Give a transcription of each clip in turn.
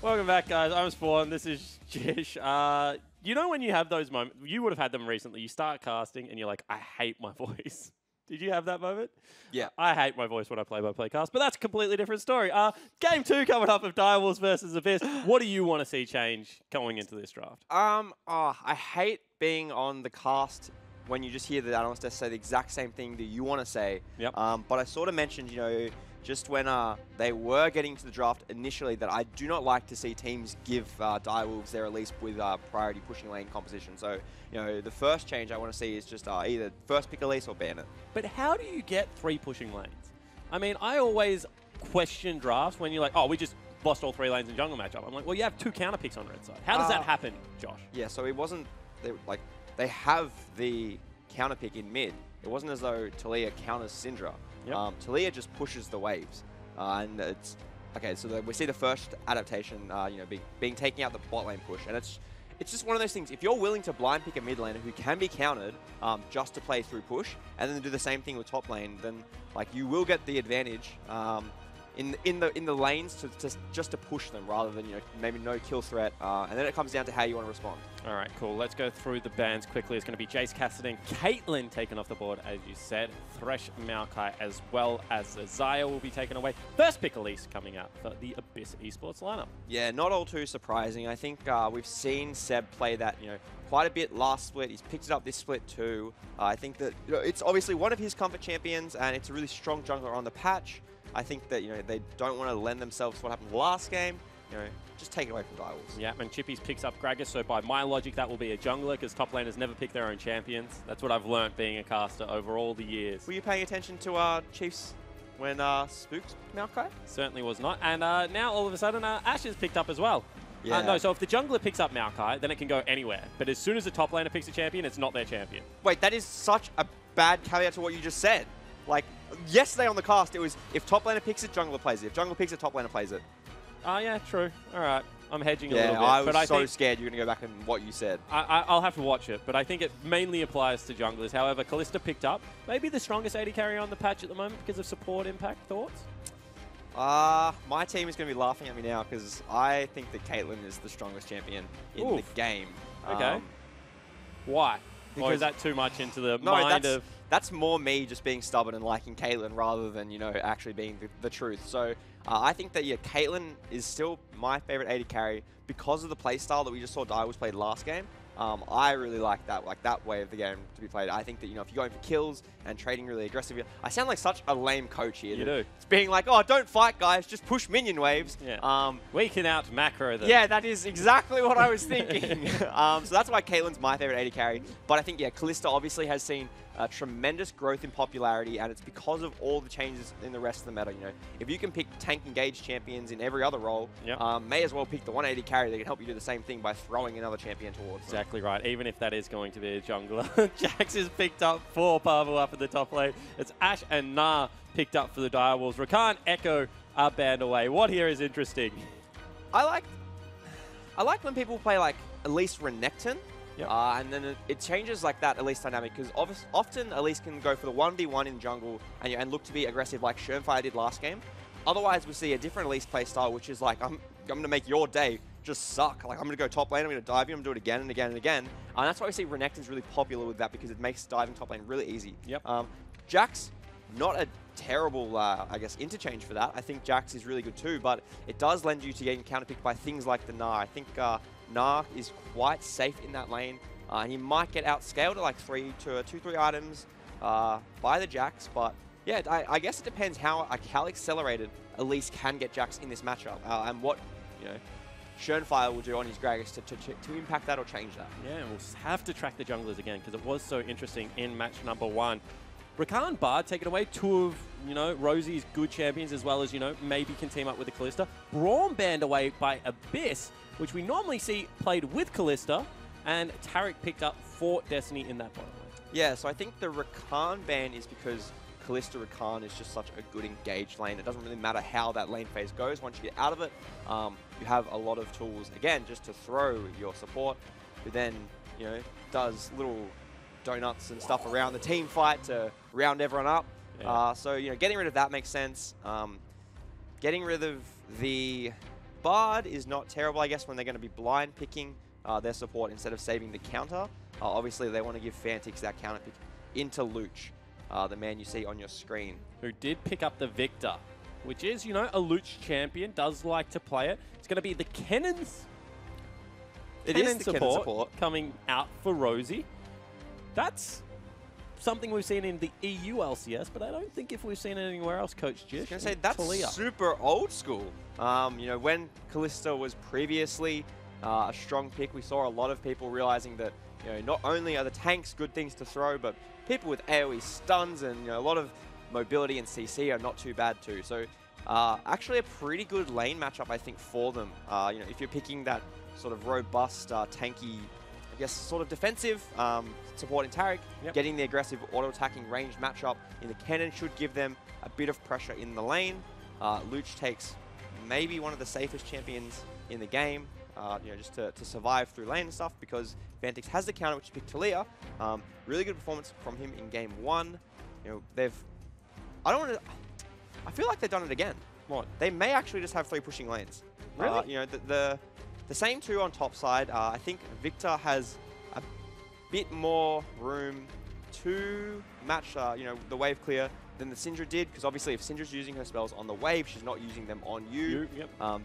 Welcome back, guys. I'm Spawn. This is Jish. You know when you have those moments, you would have had them recently. You start casting and you're like, I hate my voice. Did you have that moment? Yeah. I hate my voice when I play by playcast, but that's a completely different story. Game 2 coming up of Direwolves versus Abyss. What do you want to see change going into this draft? I hate being on the cast when you just hear the analyst desk say the exact same thing that you want to say. Yep. But I sort of mentioned, you know, just when they were getting to the draft initially, that I do not like to see teams give Direwolves their release with priority pushing lane composition. So, you know, the first change I want to see is just either first pick release or ban it. But how do you get 3 pushing lanes? I mean, I always question drafts when you're like, oh, we just lost all 3 lanes in jungle matchup. I'm like, well, you have 2 counter picks on red side. How does that happen, Josh? Yeah, so it wasn't, they have the counter pick in mid. It wasn't as though Talia counters Syndra. Yep. Talia just pushes the waves, and it's okay. So we see the first adaptation, you know, being taking out the bot lane push, and it's just one of those things. If you're willing to blind pick a mid laner who can be countered just to play through push, and then do the same thing with top lane, then like you will get the advantage in the lanes just to push them rather than, you know, maybe no kill threat, and then it comes down to how you want to respond. All right, cool. Let's go through the bans quickly. It's going to be Jace Cassidy, Caitlyn taken off the board, as you said. Thresh, Maokai, as well as Xayah will be taken away. First pick Elise coming out for the Abyss Esports lineup. Yeah, not all too surprising. I think we've seen Seb play that, you know, quite a bit last split. He's picked it up this split too. I think that, you know, it's obviously one of his comfort champions, and it's a really strong jungler on the patch. I think that, you know, they don't want to lend themselves to what happened last game. You know, just take it away from Direwolves. Yeah, and Chippies picks up Gragas, so by my logic, that will be a jungler, because top laners never pick their own champions. That's what I've learnt being a caster over all the years. Were you paying attention to Chiefs when spooked Maokai? Certainly was not. And now, all of a sudden, Ashe is picked up as well. Yeah. No, so if the jungler picks up Maokai, then it can go anywhere. But as soon as the top laner picks a champion, it's not their champion. Wait, that is such a bad caveat to what you just said. Like, yesterday on the cast, it was if top laner picks it, jungler plays it. If jungler picks it, top laner plays it. Oh, yeah, true. All right. I'm hedging a Yeah, little bit. I was but so scared you were going to go back and what you said. I'll have to watch it, but I think it mainly applies to junglers. However, Kalista picked up maybe the strongest AD carry on the patch at the moment because of support impact. Thoughts? My team is going to be laughing at me now because I think that Caitlyn is the strongest champion in the game. Okay. Why? Or is that too much into the mind of... That's more me just being stubborn and liking Caitlyn rather than, you know, actually being the truth. So I think that, yeah, Caitlyn is still my favorite AD carry because of the playstyle that we just saw Direwolves played last game. I really like that way of the game to be played. I think that, you know, if you're going for kills and trading really aggressively, I sound like such a lame coach here. You do. It's being like, oh, don't fight, guys, just push minion waves. Yeah. We can out macro them. Yeah, that is exactly what I was thinking. So that's why Caitlyn's my favorite AD carry. But I think, yeah, Kalista obviously has seen tremendous growth in popularity, and it's because of all the changes in the rest of the meta. You know, if you can pick tank engaged champions in every other role, may as well pick the 180 carry that can help you do the same thing by throwing another champion towards them. Exactly right, even if that is going to be a jungler. Jax is picked up for Pavel up at the top lane. It's Ashe and Nah picked up for the Direwolves. Rakan, Echo are banned away. What here is interesting? I like when people play like at least Renekton. Yep. And then it changes like that Elise dynamic, because often Elise can go for the 1v1 in jungle and look to be aggressive like Shermfire did last game. Otherwise, we see a different Elise playstyle, which is like, I'm going to make your day just suck. Like, I'm going to go top lane, I'm going to dive you, I'm going to do it again and again and again. And that's why we see Renekton's really popular with that, because it makes diving top lane really easy. Yep. Jax, not a terrible, I guess, interchange for that. I think Jax is really good too, but it does lend you to getting counterpicked by things like the Gnar. I think Gnar is quite safe in that lane. He might get outscaled at like 2-3 items by the Jax, but yeah, I guess it depends how accelerated Elise can get Jax in this matchup, and what, you know, Shermfire will do on his Gragas to impact that or change that. Yeah, and we'll have to track the junglers again, because it was so interesting in match number 1. Rakan, Bard taken away, 2 of, you know, Rosie's good champions, as well as, you know, maybe can team up with the Kalista. Braum banned away by Abyss, which we normally see played with Kalista, and Taric picked up for Destiny in that bottom lane. Yeah, so I think the Rakan ban is because Kalista Rakan is just such a good engaged lane. It doesn't really matter how that lane phase goes. Once you get out of it, you have a lot of tools, again, just to throw your support, who then, you know, does little donuts and stuff around the team fight to round everyone up. Yeah. So, you know, getting rid of that makes sense. Getting rid of the Bard is not terrible, I guess, when they're going to be blind picking their support instead of saving the counter. Obviously, they want to give Fantix that counter pick into Luch, the man you see on your screen. Who did pick up the Victor, which is, you know, a Luch champion, does like to play it. It's going to be the Kennon's support coming out for Rosie. That's something we've seen in the EU LCS, but I don't think if we've seen it anywhere else, Coach Jish. I was going to say, that's super old school. You know, when Kalista was previously a strong pick, we saw a lot of people realizing that, you know, not only are the tanks good things to throw, but people with AoE stuns and, you know, a lot of mobility and CC are not too bad too. So actually a pretty good lane matchup, I think, for them. You know, if you're picking that sort of robust, tanky, I guess, sort of defensive supporting Taric, getting the aggressive auto-attacking ranged matchup in the cannon should give them a bit of pressure in the lane. Luch takes maybe one of the safest champions in the game, you know, just to survive through lane and stuff, because Fantix has the counter, which picked Talia. Really good performance from him in game 1. You know, I feel like they've done it again. What? They may actually just have 3 pushing lanes. Really? You know, the same 2 on top side. I think Victor has a bit more room to match, you know, the wave clear than the Syndra did, because obviously if Syndra's using her spells on the wave, she's not using them on you.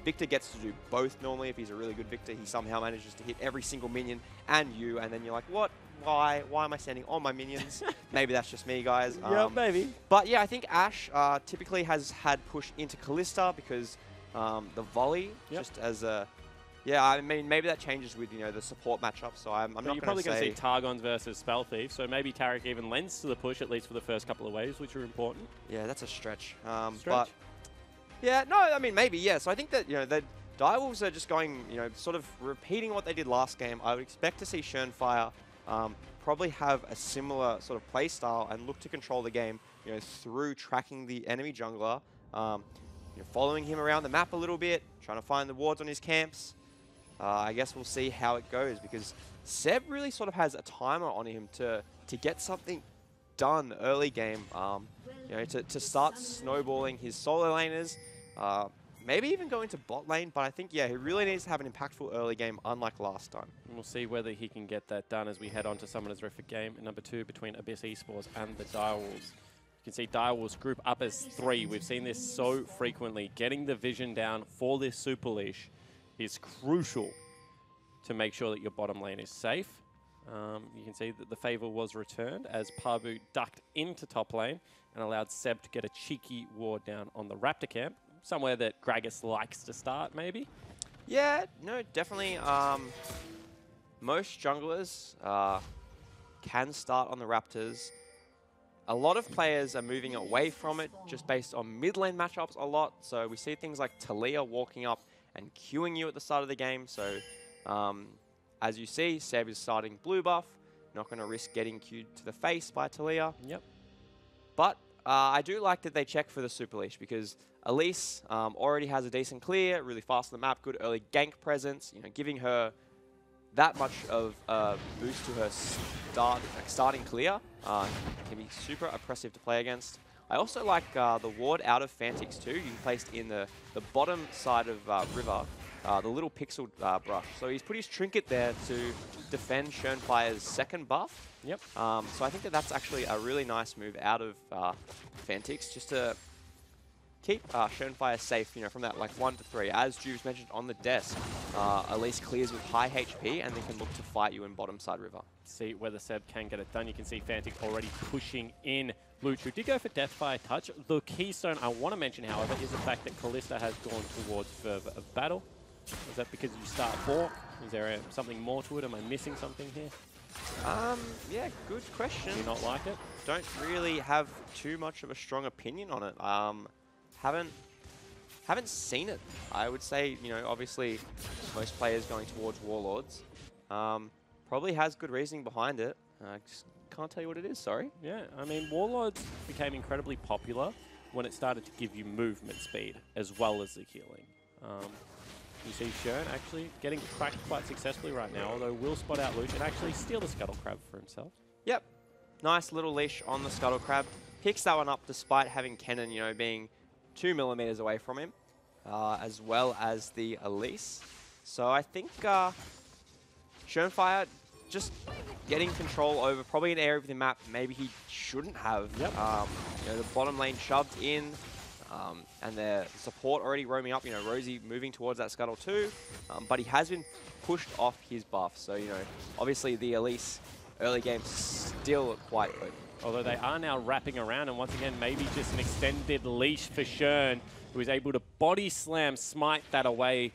Victor gets to do both normally. If he's a really good Victor, he somehow manages to hit every single minion and you, and then you're like, what? Why am I standing on my minions? Maybe that's just me, guys. Yeah, maybe. But yeah, I think Ashe typically has had push into Kalista because the volley, just as a... Yeah, I mean, maybe that changes with, you know, the support matchup, so I'm not going to say... You're probably going to see Targons versus Spell Thief, so maybe Taric even lends to the push, at least for the first couple of waves, which are important. Yeah, that's a stretch. But yeah, no, I mean, maybe, yeah. So I think that, you know, the Direwolves are just going, you know, sort of repeating what they did last game. I would expect to see Schönfire probably have a similar sort of play style and look to control the game, you know, through tracking the enemy jungler, you know, following him around the map a little bit, trying to find the wards on his camps. I guess we'll see how it goes, because Seb really sort of has a timer on him to get something done early game, you know, to start snowballing his solo laners, maybe even go into bot lane, but I think, yeah, he really needs to have an impactful early game, unlike last time. And we'll see whether he can get that done as we head on to Summoner's Rift game number 2 between Abyss Esports and the Direwolves. You can see Direwolves group up as 3. We've seen this so frequently. Getting the vision down for this Super Leash is crucial to make sure that your bottom lane is safe. You can see that the favor was returned as Parbu ducked into top lane and allowed Seb to get a cheeky ward down on the Raptor camp, somewhere that Gragas likes to start, maybe. Yeah, no, definitely. Most junglers can start on the Raptors. A lot of players are moving away from it just based on mid lane matchups a lot. So we see things like Talia walking up and queuing you at the start of the game. So as you see, Seb is starting blue buff. Not going to risk getting queued to the face by Talia. Yep. But I do like that they check for the Super Leash, because Elise already has a decent clear, really fast on the map, good early gank presence, you know, giving her that much of a boost to her starting clear can be super oppressive to play against. I also like the ward out of Fantix too. You placed in the bottom side of River, the little pixel brush. So he's put his trinket there to defend Schönfire's second buff. Yep. So I think that that's actually a really nice move out of Fantix, just to keep Schönfire safe, you know, from that like 1 to 3. As Juves mentioned on the desk, Elise clears with high HP and they can look to fight you in bottom side River. See whether Seb can get it done. You can see Fantix already pushing in. Luch, who did go for Death by Touch. The keystone I want to mention, however, is the fact that Kalista has gone towards Fervor of Battle. Is that because you start 4? Is there something more to it? Am I missing something here? Yeah, good question. Do you not like it? Don't really have too much of a strong opinion on it. Haven't seen it. I would say, you know, obviously most players going towards Warlords. Probably has good reasoning behind it. Just can't tell you what it is, sorry. Yeah, I mean, Warlords became incredibly popular when it started to give you movement speed as well as the healing. You see Schön actually getting cracked quite successfully right now, although will spot out Luch and actually steal the Scuttle Crab for himself. Yep. Nice little leash on the Scuttle Crab. Picks that one up despite having Kennen, you know, being 2 millimeters away from him. as well as the Elise. So I think Schönfire just getting control over probably an area of the map maybe he shouldn't have. Yep. You know, the bottom lane shoved in, and their support already roaming up. You know, Rosie moving towards that scuttle too, but he has been pushed off his buff. So, you know, obviously the Elise early game still quite good. Although they are now wrapping around, and once again, maybe just an extended leash for Schön, who is able to body slam smite that away.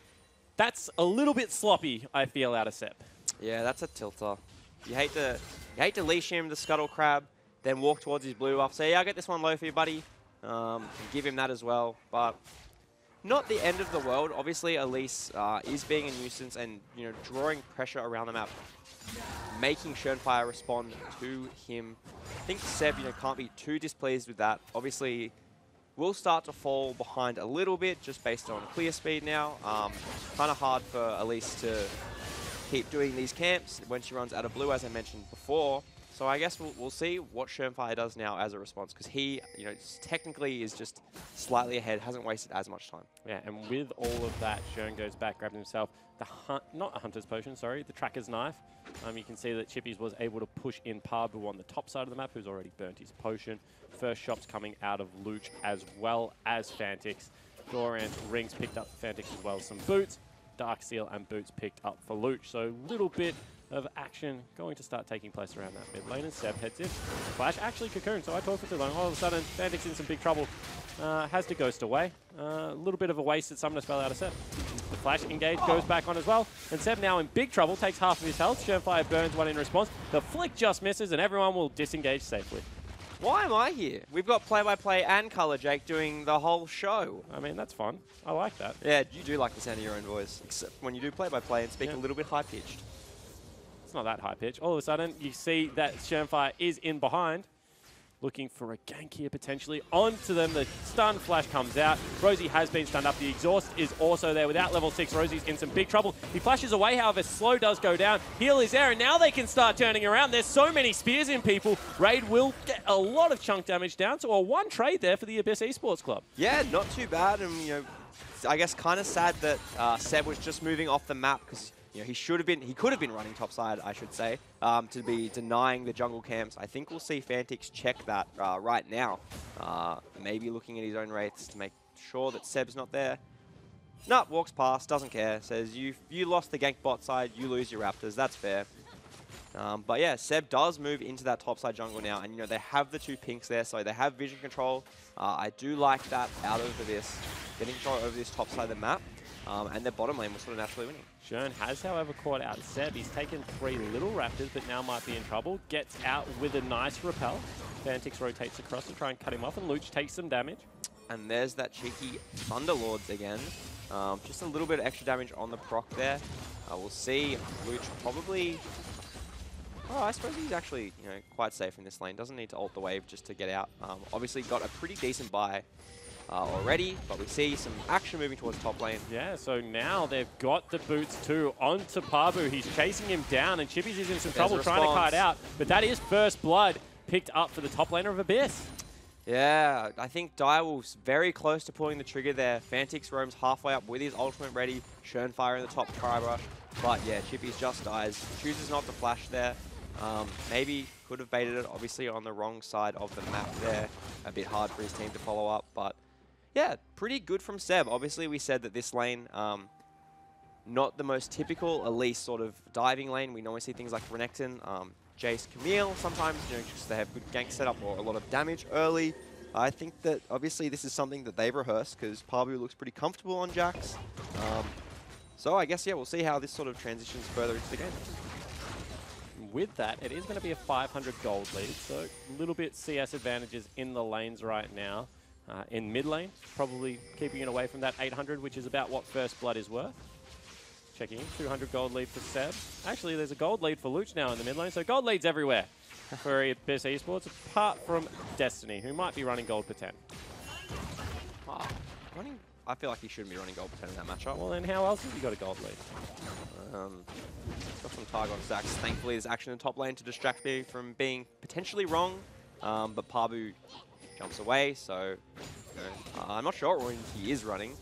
That's a little bit sloppy, I feel, out of Seb. Yeah, that's a tilter. You hate to leash him the Scuttle Crab, then walk towards his blue buff. Say, yeah, I'll get this one low for you, buddy. And give him that as well. But not the end of the world. Obviously, Elise is being a nuisance and, you know, drawing pressure around the map, making Schönfire respond to him. I think Seb, you know, can't be too displeased with that. Obviously, will start to fall behind a little bit just based on clear speed now. Kind of hard for Elise to keep doing these camps when she runs out of blue, as I mentioned before. So I guess we'll see what Schönfire does now as a response, because he, you know, technically is just slightly ahead, hasn't wasted as much time. Yeah, and with all of that, Schön goes back, grabs himself not a Hunter's Potion, sorry, the Tracker's Knife. You can see that Chippies was able to push in Parbu on the top side of the map, who's already burnt his potion. First shots coming out of Luch as well as Fantix. Doran's rings picked up for Fantix as well as some boots. Dark Seal and boots picked up for Luch. So a little bit of action going to start taking place around that mid lane, and Seb heads in. Flash actually Cocoon, so I talked for too long. All of a sudden, Fantix in some big trouble. Has to ghost away. A little bit of a wasted summoner spell out of Seb. The Flash engage goes back on as well, and Seb now in big trouble, takes half of his health. Schönfire burns one in response. The flick just misses, and everyone will disengage safely. Why am I here? We've got play-by-play and Color Jake doing the whole show. I mean, that's fun. I like that. Yeah, you do like the sound of your own voice, except when you do play-by-play and speak a little bit high-pitched. It's not that high pitch. All of a sudden, you see that Schönfire is in behind, looking for a gank here potentially. Onto them, the stun flash comes out. Rosie has been stunned up. The exhaust is also there. Without level 6, Rosie's in some big trouble. He flashes away, however, slow does go down. Heal is there, and now they can start turning around. There's so many spears in people. Raid will get a lot of chunk damage down, so a one trade there for the Abyss Esports Club. Yeah, not too bad, and, you know, I guess kind of sad that Seb was just moving off the map, because, you know, he could have been running topside, I should say, to be denying the jungle camps. I think we'll see Fantix check that right now. Maybe looking at his own wraiths to make sure that Seb's not there. Nah, walks past, doesn't care. Says, you lost the gank bot side, you lose your Raptors. That's fair. But yeah, Seb does move into that topside jungle now, and, you know, they have the two pinks there, so they have vision control. I do like that out of this, getting control over this top side of the map. And their bottom lane was sort of naturally winning. Schön has, however, caught out Seb. He's taken 3 little Raptors, but now might be in trouble. Gets out with a nice repel. Fantix rotates across to try and cut him off, and Luch takes some damage. And there's that cheeky Thunderlords again. Just a little bit of extra damage on the proc there. We'll see Luch probably... Oh, I suppose he's actually, you know, quite safe in this lane. Doesn't need to ult the wave just to get out. Obviously got a pretty decent buy already, but we see some action moving towards top lane. Yeah, so now they've got the boots too onto Parbu. He's chasing him down, and Chippies is in some trouble trying to kite out. But that is first blood picked up for the top laner of Abyss. Yeah, I think Direwolf's very close to pulling the trigger there. Fantix roams halfway up with his ultimate ready. Schönfire in the top Cry Brush. But yeah, Chippies just dies. Chooses not to flash there. Maybe could have baited it, obviously, on the wrong side of the map there. A bit hard for his team to follow up, but yeah, pretty good from Seb. Obviously, we said that this lane, not the most typical Elise sort of diving lane. We normally see things like Renekton, Jace, Camille sometimes, you know, just they have good gank setup or a lot of damage early. I think that obviously this is something that they've rehearsed, because Parbu looks pretty comfortable on Jax. So I guess, yeah, we'll see how this sort of transitions further into the game. With that, it is going to be a 500 gold lead, so a little bit CS advantages in the lanes right now. In mid lane, probably keeping it away from that 800, which is about what first blood is worth. Checking in, 200 gold lead for Seb. Actually, there's a gold lead for Luch now in the mid lane, so gold leads everywhere for Abyss Esports, apart from Destiny, who might be running gold per 10. Oh, I feel like he shouldn't be running gold per 10 in that matchup. Well, then how else have you got a gold lead? Got some Targon stacks. Thankfully, there's action in top lane to distract me from being potentially wrong, but Parbu jumps away, so you know, I'm not sure what runes he is running.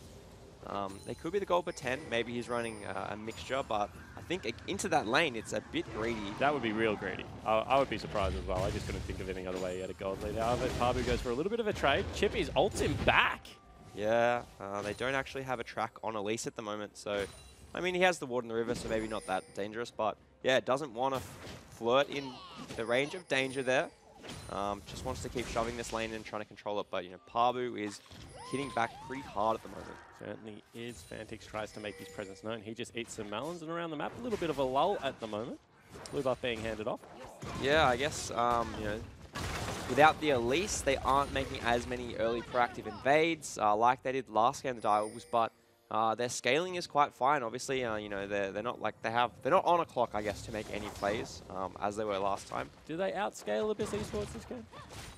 They could be the gold per 10. Maybe he's running a mixture, but I think into that lane, it's a bit greedy. That would be real greedy. I would be surprised as well. I just couldn't think of any other way he had a gold lead. However, Pabu goes for a little bit of a trade. Chippy's ults him back. Yeah, they don't actually have a track on Elise at the moment, so I mean, he has the ward in the river, so maybe not that dangerous, but yeah, doesn't want to flirt in the range of danger there. Just wants to keep shoving this lane and trying to control it, but you know, Pabu is hitting back pretty hard at the moment. Certainly is. Fantix tries to make his presence known. He just eats some melons, and around the map, a little bit of a lull at the moment. Blue buff being handed off. Yeah, I guess, you know, without the Elise, they aren't making as many early proactive invades like they did last game, the Direwolves, but their scaling is quite fine. Obviously, you know, they're not like they're not on a clock, I guess, to make any plays as they were last time. Do they outscale Abyss Esports this game?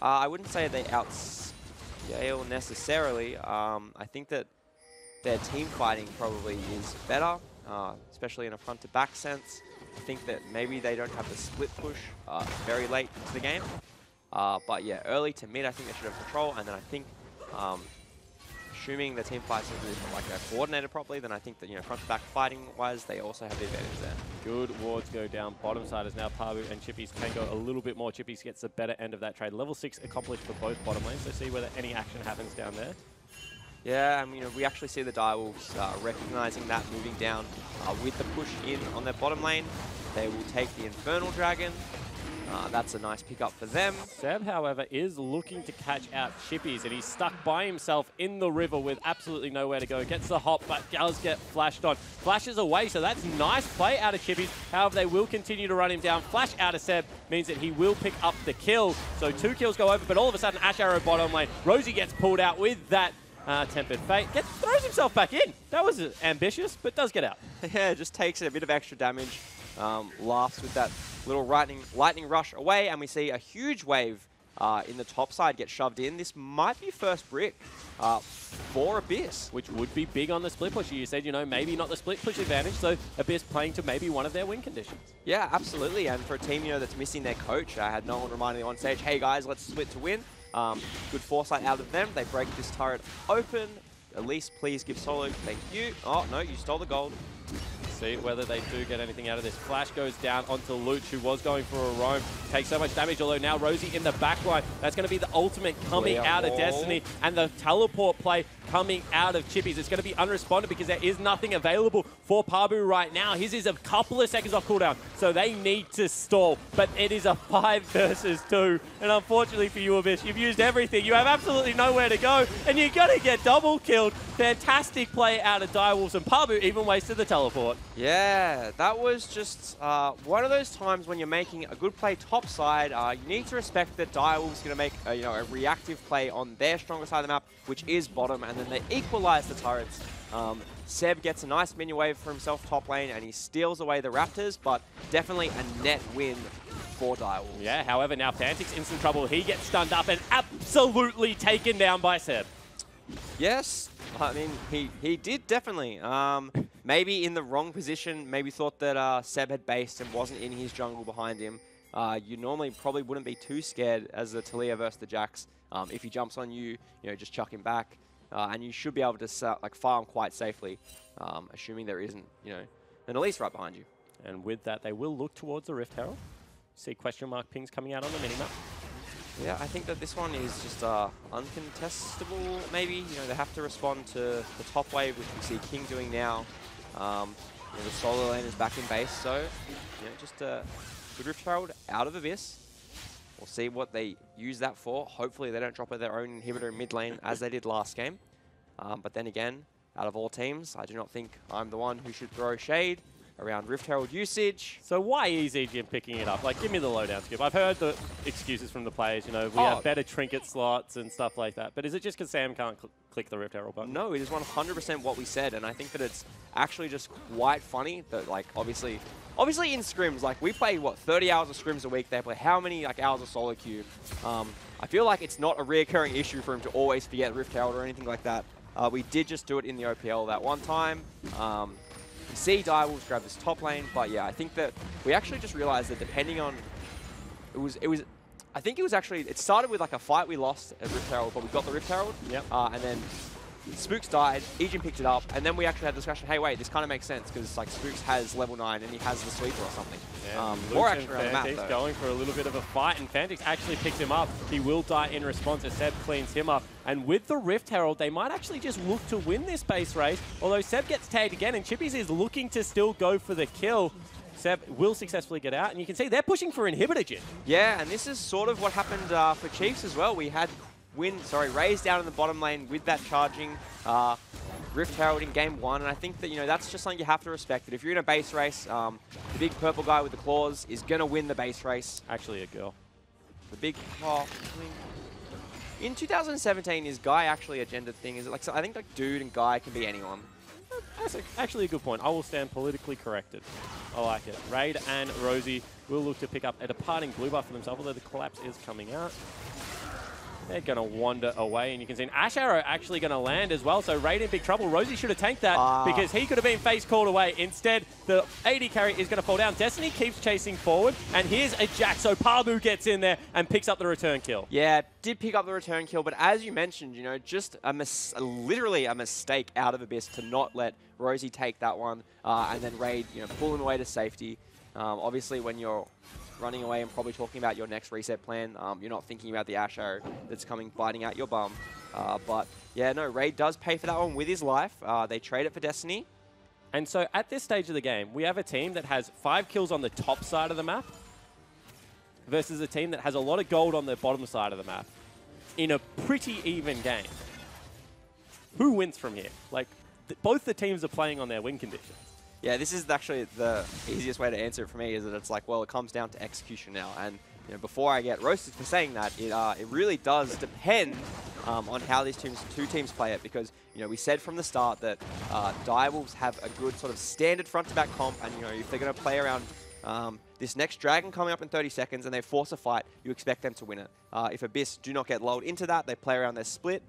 I wouldn't say they outscale necessarily. I think that their team fighting probably is better, especially in a front-to-back sense. I think that maybe they don't have the split push very late into the game. But yeah, early to mid, I think they should have control. And then I think, assuming the team fights like they're coordinated properly, then I think that, you know, front-to-back fighting-wise, they also have the advantage there. Good wards go down. Bottom side is now Pabu and Chippies can go a little bit more. Chippies gets the better end of that trade. Level 6 accomplished for both bottom lanes, so see whether any action happens down there. Yeah, and you know, we actually see the Direwolves recognizing that, moving down with the push in on their bottom lane. They will take the Infernal Dragon. That's a nice pickup for them. Seb, however, is looking to catch out Chippies, and he's stuck by himself in the river with absolutely nowhere to go. Gets the hop, but does get flashed on. Flashes away, so that's nice play out of Chippies. However, they will continue to run him down. Flash out of Seb means that he will pick up the kill. So 2 kills go over, but all of a sudden, Ash Arrow bottom lane. Rosie gets pulled out with that Tempered Fate. Throws himself back in. That was ambitious, but does get out. Yeah, just takes a bit of extra damage. Laughs with that little lightning rush away, and we see a huge wave in the top side get shoved in. This might be first brick for Abyss. Which would be big on the split push. You said, you know, maybe not the split push advantage, so Abyss playing to maybe one of their win conditions. Yeah, absolutely, and for a team, you know, that's missing their coach, I had no one reminding them on stage, hey guys, let's split to win. Good foresight out of them. They break this turret open. Elise, please give solo. Thank you. Oh, no, you stole the gold. See whether they do get anything out of this. Flash goes down onto Luch, who was going for a roam. Takes so much damage, although now Rosie in the backline. That's going to be the ultimate coming out of Destiny, and the teleport play coming out of Chippies. It's going to be unresponded because there is nothing available for Pabu right now. His is a couple of seconds off cooldown, so they need to stall. But it is a 5 versus 2, and unfortunately for you, Abyss, you've used everything. You have absolutely nowhere to go, and you're going to get double killed. Fantastic play out of Direwolves, and Pabu even wasted the teleport. Yeah, that was just one of those times when you're making a good play topside. You need to respect that Direwolves going to make you know, a reactive play on their stronger side of the map, which is bottom, and then they equalize the turrets. Seb gets a nice minion wave for himself top lane, and he steals away the Raptors, but definitely a net win for Direwolves. Yeah, however, now Fantix instant trouble. He gets stunned up and absolutely taken down by Seb. Yes, I mean, he did definitely. Maybe in the wrong position, maybe thought that Seb had based and wasn't in his jungle behind him. You normally probably wouldn't be too scared as the Talia versus the Jax. If he jumps on you, you know, just chuck him back. And you should be able to like farm quite safely, assuming there isn't, you know, an Elise right behind you. And with that, they will look towards the Rift Herald. See question mark pings coming out on the minimap. Yeah, I think that this one is just uncontestable, maybe. You know, they have to respond to the top wave, which we see King doing now. You know, the solo lane is back in base, so, you know, just a good Rift Herald out of Abyss. We'll see what they use that for. Hopefully they don't drop their own inhibitor in mid lane as they did last game. But then again, out of all teams, I do not think I'm the one who should throw shade around Rift Herald usage. So why is EGM picking it up? Like, give me the lowdown, Skip. I've heard the excuses from the players, you know, we have better trinket slots and stuff like that. But is it just because Sam can't click the Rift Herald button? No, it is 100% what we said, and I think that it's actually just quite funny that, like, obviously in scrims, like, we play, what, 30 hours of scrims a week. They play how many, like, hours of solo queue? I feel like it's not a reoccurring issue for him to always forget Rift Herald or anything like that. We did just do it in the OPL that one time. You see Direwolves grab this top lane, but yeah, I think that we actually just realized that depending on, I think it was actually, it started with like a fight we lost at Rift Herald, but we got the Rift Herald. Yep. And then Spooks died, Ejin picked it up, and then we actually had a discussion, hey wait, this kind of makes sense, because like Spooks has level 9 and he has the sweeper or something. Yeah, More action around the map, though. Going for a little bit of a fight, and Fantix actually picks him up. He will die in response as Seb cleans him up. And with the Rift Herald, they might actually just look to win this base race, although Seb gets tagged again, and Chippies is looking to still go for the kill. Seb will successfully get out, and you can see they're pushing for Inhibitor, Jin. Yeah, and this is sort of what happened for Chiefs as well. We had Raze down in the bottom lane with that charging Rift Herald in game 1, and I think that, that's just something you have to respect. That if you're in a base race, the big purple guy with the claws is going to win the base race. Actually a girl. The big, in 2017, is guy actually a gendered thing? Is it like, so I think like dude and guy can be anyone. That's actually a good point. I will stand politically corrected. I like it. Raid and Rosie will look to pick up a departing blue buff for themselves, although the collapse is coming out. They're going to wander away, and you can see an Ash Arrow actually going to land as well, so Raid in big trouble. Rosie should have tanked that because he could have been face called away. Instead, the AD carry is going to fall down. Destiny keeps chasing forward, and here's a Jack, so Pabu gets in there and picks up the return kill. Yeah, did pick up the return kill, but as you mentioned, just literally a mistake out of Abyss to not let Rosie take that one, and then Raid, pull him away to safety. Obviously, when you're running away and probably talking about your next reset plan, you're not thinking about the Ash Arrow that's coming biting out your bum. But yeah, no, Raid does pay for that one with his life. They trade it for Destiny. And so at this stage of the game, we have a team that has 5 kills on the top side of the map versus a team that has a lot of gold on the bottom side of the map in a pretty even game. Who wins from here? Like, both the teams are playing on their win conditions. Yeah, this is actually the easiest way to answer it for me, is that it's like, well, it comes down to execution now. And before I get roasted for saying that, it really does depend on how these two teams play it, because we said from the start that Direwolves have a good sort of standard front to back comp, and if they're going to play around this next Dragon coming up in 30 seconds and they force a fight, you expect them to win it. If Abyss do not get lulled into that, they play around their split.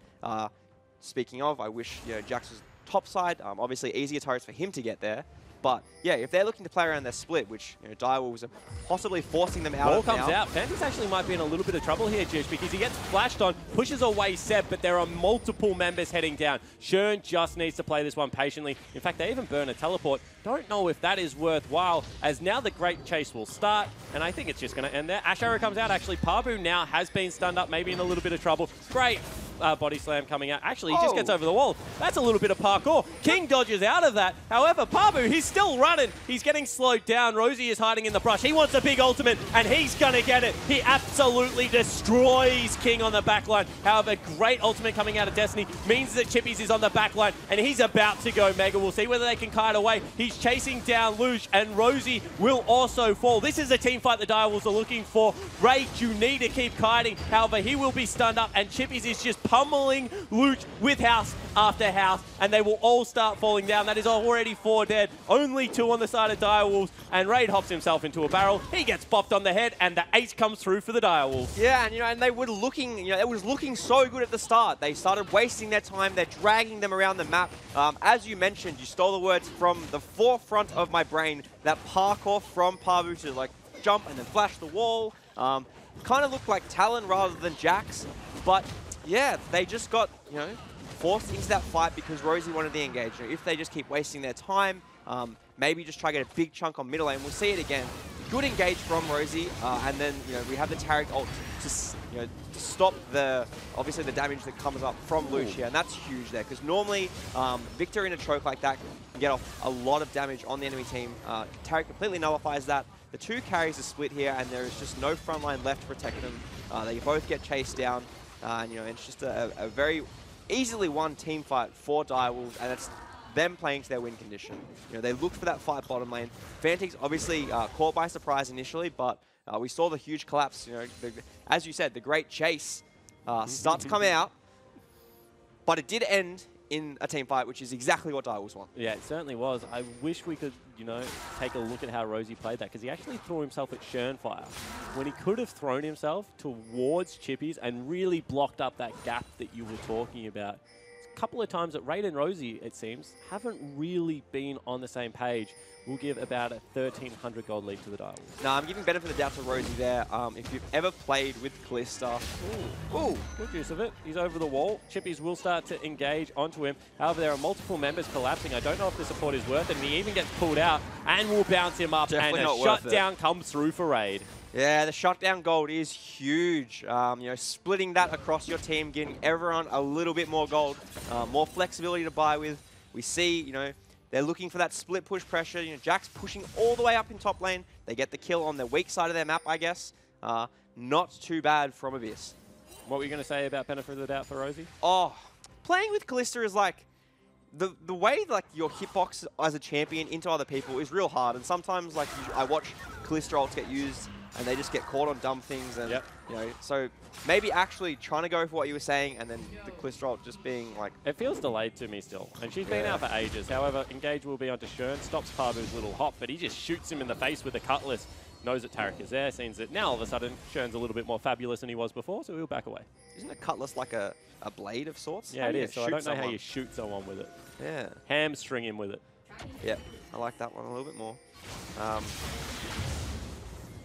Speaking of, I wish Jax was top side. Obviously easier turrets for him to get there. But yeah, if they're looking to play around their split, which Direwolves are possibly forcing them out of now. Ball comes out. Fantix actually might be in a little bit of trouble here, Jish, because he gets flashed on, pushes away Seb, but there are multiple members heading down. Shern just needs to play this one patiently. In fact, they even burn a teleport. Don't know if that is worthwhile, as now the Great Chase will start, and I think it's just going to end there. Ash Arrow comes out. Actually, Pabu now has been stunned up, maybe in a little bit of trouble. Great body slam coming out. Actually, he just gets over the wall. That's a little bit of parkour. King dodges out of that. However, Pabu, he's still running. He's getting slowed down. Rosie is hiding in the brush. He wants a big ultimate, and he's going to get it. He absolutely destroys King on the backline. However, great ultimate coming out of Destiny means that Chippies is on the backline, and he's about to go mega. We'll see whether they can kite away. He's chasing down Luge, and Rosie will also fall. This is a team fight the Direwolves are looking for. Rage, you need to keep kiting. However, he will be stunned up, and Chippies is just pummeling Luge with house after house, and they will all start falling down. That is already 4 dead. Only 2 on the side of Direwolves, and Raid hops himself into a barrel. He gets bopped on the head, and the ace comes through for the Direwolves. Yeah, and and they were looking, it was looking so good at the start. They started wasting their time. They're dragging them around the map. As you mentioned, you stole the words from the forefront of my brain. That parkour from Pabu to like jump and then flash the wall. Kind of looked like Talon rather than Jax, but yeah, they just got, forced into that fight because Rosie wanted the engage. If they just keep wasting their time, maybe just try to get a big chunk on middle lane. We'll see it again. Good engage from Rosie, and then we have the Taric ult to stop obviously the damage that comes up from Lucia, and that's huge there, because normally Victor in a choke like that can get off a lot of damage on the enemy team. Taric completely nullifies that. The 2 carries are split here, and there is just no front line left to protect them. They both get chased down, and it's just a very easily won team fight for Direwolves, and it's them playing to their win condition. They looked for that fight bottom lane. Fantix obviously caught by surprise initially, but we saw the huge collapse. As you said, the Great Chase start to come out, but it did end in a team fight, which is exactly what Direwolves want. Yeah, it certainly was. I wish we could, take a look at how Rosie played that, because he actually threw himself at Shernfire when he could have thrown himself towards Chippies and really blocked up that gap that you were talking about. couple of times that Raid and Rosie, it seems, haven't really been on the same page. We'll give about a 1,300 gold lead to the Direwolves. No, I'm giving benefit of the doubt to Rosie there. If you've ever played with Callista... Ooh, good use of it. He's over the wall. Chippies will start to engage onto him. However, there are multiple members collapsing. I don't know if the support is worth it. And he even gets pulled out and will bounce him up. Definitely and a shutdown comes through for Raid. Yeah, the shutdown gold is huge. You know, splitting that across your team, giving everyone a little bit more gold, more flexibility to buy with. We see, you know, they're looking for that split push pressure. You know, Jack's pushing all the way up in top lane. They get the kill on the weak side of their map, I guess. Not too bad from Abyss. What were you going to say about benefit of the doubt for Rosie? Oh, playing with Callista is like, the way like your hitbox as a champion into other people is real hard. And sometimes like I watch Callista ults get used and they just get caught on dumb things. And, you know, so maybe actually trying to go for what you were saying and then the Callista ult just being like... It feels delayed to me still. And she's been out for ages. However, Engage will be onto Shern, stops Parbu's little hop, but he just shoots him in the face with a cutlass. Knows that Tarek is there, seems that now all of a sudden Shern's a little bit more fabulous than he was before, so he'll back away. Isn't a cutlass like a blade of sorts? Yeah, it is. So I don't know how you shoot someone with it. Yeah. Hamstring him with it. Yeah, I like that one a little bit more.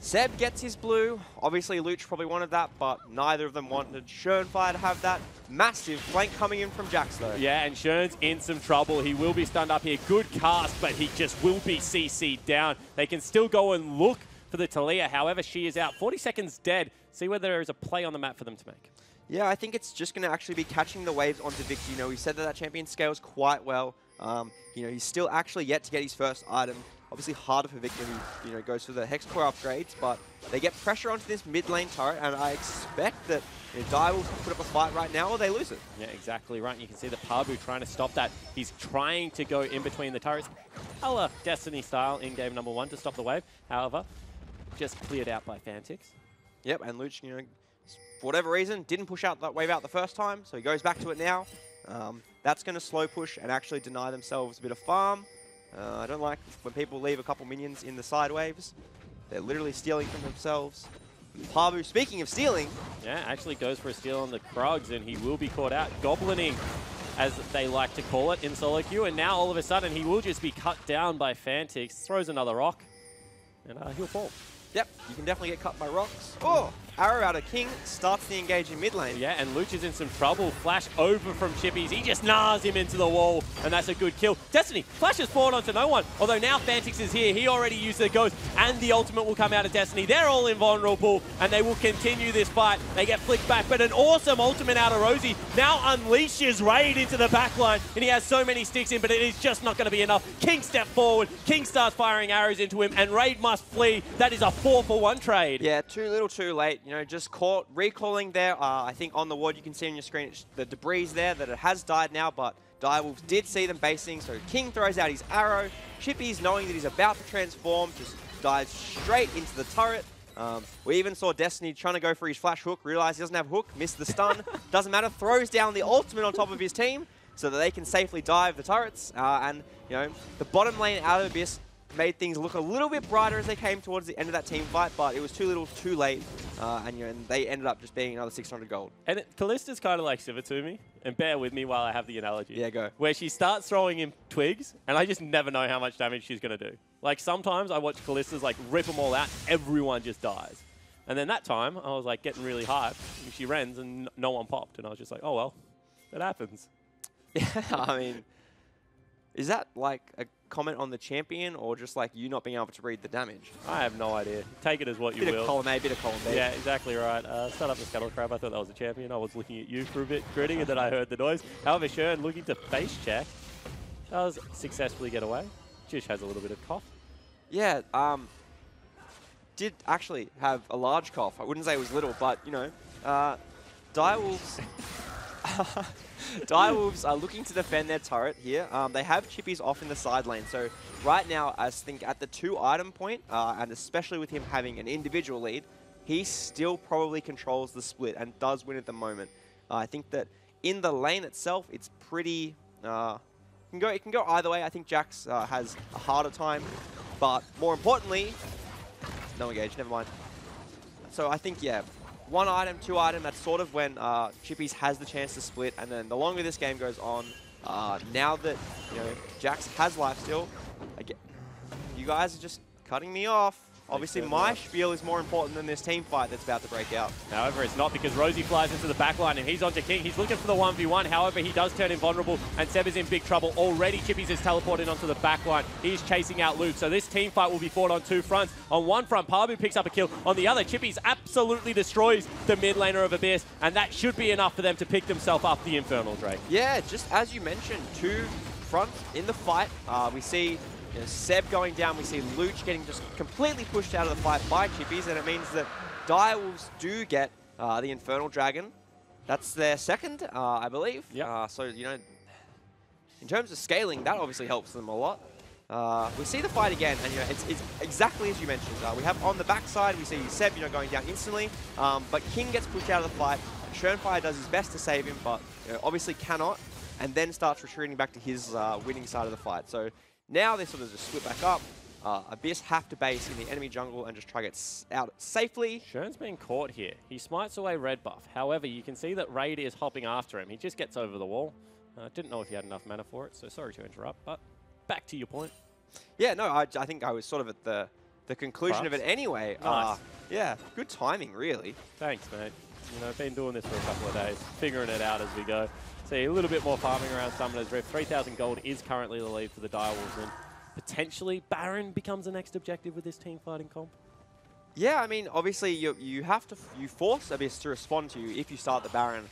Seb gets his blue. Obviously, Luch probably wanted that, but neither of them wanted Shernfire to have that. Massive flank coming in from Jax, though. Yeah, and Shern's in some trouble. He will be stunned up here. Good cast, but he just will be CC'd down. They can still go and look for the Talia. However, she is out. 40 seconds dead. See whether there is a play on the map for them to make. Yeah, I think it's just going to actually be catching the waves onto Victor. You know, we said that champion scales quite well. You know, he's still actually yet to get his first item. Obviously harder for Victor, who, you know, goes for the Hex Core upgrades, but they get pressure onto this mid lane turret, and I expect that Dai will put up a fight right now or they lose it. Yeah, exactly right. And you can see that Parbu trying to stop that. He's trying to go in between the turrets, a la Destiny style in game number 1 to stop the wave. However, just cleared out by Fantix. Yep, and Luch, you know, for whatever reason, didn't push out that wave out the first time, so he goes back to it now. That's going to slow push and actually deny themselves a bit of farm. I don't like when people leave a couple minions in the side waves. They're literally stealing from themselves. Parbu, speaking of stealing... Yeah, actually goes for a steal on the Krugs, and he will be caught out. Goblining, as they like to call it in solo queue, and now all of a sudden he will just be cut down by Fantix. Throws another rock, and he'll fall. Yep, you can definitely get cut by rocks. Oh, arrow out of King, starts the engage in mid lane. Yeah, and Luch is in some trouble. Flash over from Chippies. He just nars him into the wall, and that's a good kill. Destiny flashes forward onto no one, although now Fantix is here. He already used the Ghost, and the ultimate will come out of Destiny. They're all invulnerable, and they will continue this fight. They get flicked back, but an awesome ultimate out of Rosie now unleashes Raid into the backline, and he has so many sticks in, but it is just not going to be enough. King steps forward. King starts firing arrows into him, and Raid must flee. That is a 4-for-1 trade. Yeah, too little too late. You know, just caught, recalling there. I think on the ward you can see on your screen the debris there, that it has died now, but Direwolves did see them basing, so King throws out his arrow. Chippies, knowing that he's about to transform, just dives straight into the turret. We even saw Destiny trying to go for his flash hook, realized he doesn't have hook, missed the stun. Doesn't matter, throws down the ultimate on top of his team so that they can safely dive the turrets. And, you know, the bottom lane out of Abyss made things look a little bit brighter as they came towards the end of that team fight, but it was too little too late, and, you know, and they ended up just being another 600 gold. And Callista's kind of like Shiva to me, and bear with me while I have the analogy. Yeah, go. Where she starts throwing in twigs, and I just never know how much damage she's going to do. Like, sometimes I watch Callista's like rip them all out, everyone just dies. And then that time, I was like getting really hyped, and she rends and no one popped, and I was just like, oh well, that happens. Yeah, I mean, is that like a comment on the champion, or just like you not being able to read the damage? I have no idea. Take it as what you will. Bit of column A, bit of column B. Yeah, exactly right. Start up the Scuttle Crab. I thought that was a champion. I was looking at you for a bit, gritting, and then I heard the noise. However, Shern looking to face check does successfully get away. Jish has a little bit of cough. Yeah, did actually have a large cough. I wouldn't say it was little, but, you know, Direwolves... Direwolves are looking to defend their turret here. They have Chippies off in the side lane. So right now, I think at the 2-item point, and especially with him having an individual lead, he still probably controls the split and does win at the moment. I think that in the lane itself, it's pretty... it can go either way. I think Jax has a harder time. But more importantly... No engage, never mind. So I think, yeah, 1 item, 2 item, that's sort of when Chippies has the chance to split. And then the longer this game goes on, now that Jax has lifesteal, again, you guys are just cutting me off. Obviously, my spiel is more important than this team fight that's about to break out. However, it's not, because Rosie flies into the back line and he's onto King. He's looking for the 1v1. However, he does turn invulnerable and Seb is in big trouble. Already, Chippies is teleported onto the back line. He's chasing out Luke. So this team fight will be fought on 2 fronts. On one front, Pabu picks up a kill. On the other, Chippies absolutely destroys the mid laner of Abyss, and that should be enough for them to pick themselves up the Infernal Drake. Yeah, just as you mentioned, 2 fronts in the fight. We see Seb going down, we see Luch getting just completely pushed out of the fight by Chippies, and it means that Direwolves do get the Infernal Dragon. That's their second, I believe. Yep. So, in terms of scaling, that obviously helps them a lot. We see the fight again, and it's exactly as you mentioned. We have on the backside, we see Seb going down instantly, but King gets pushed out of the fight. Schönfire does his best to save him, but obviously cannot, and then starts retreating back to his winning side of the fight. So now they sort of just split back up. Abyss have to base in the enemy jungle and just try to get out safely. Schön's been caught here. He smites away red buff. However, you can see that Raid is hopping after him. He just gets over the wall. Didn't know if he had enough mana for it, so sorry to interrupt, but back to your point. Yeah, no, I think I was sort of at the conclusion of it anyway. Nice. Yeah, good timing, really. Thanks, mate. I've been doing this for a couple of days, figuring it out as we go. See, a little bit more farming around Summoner's Rift. 3,000 gold is currently the lead for the Direwolves, and potentially Baron becomes the next objective with this team fighting comp. Yeah, I mean, obviously you force Abyss to respond to you if you start the Baron.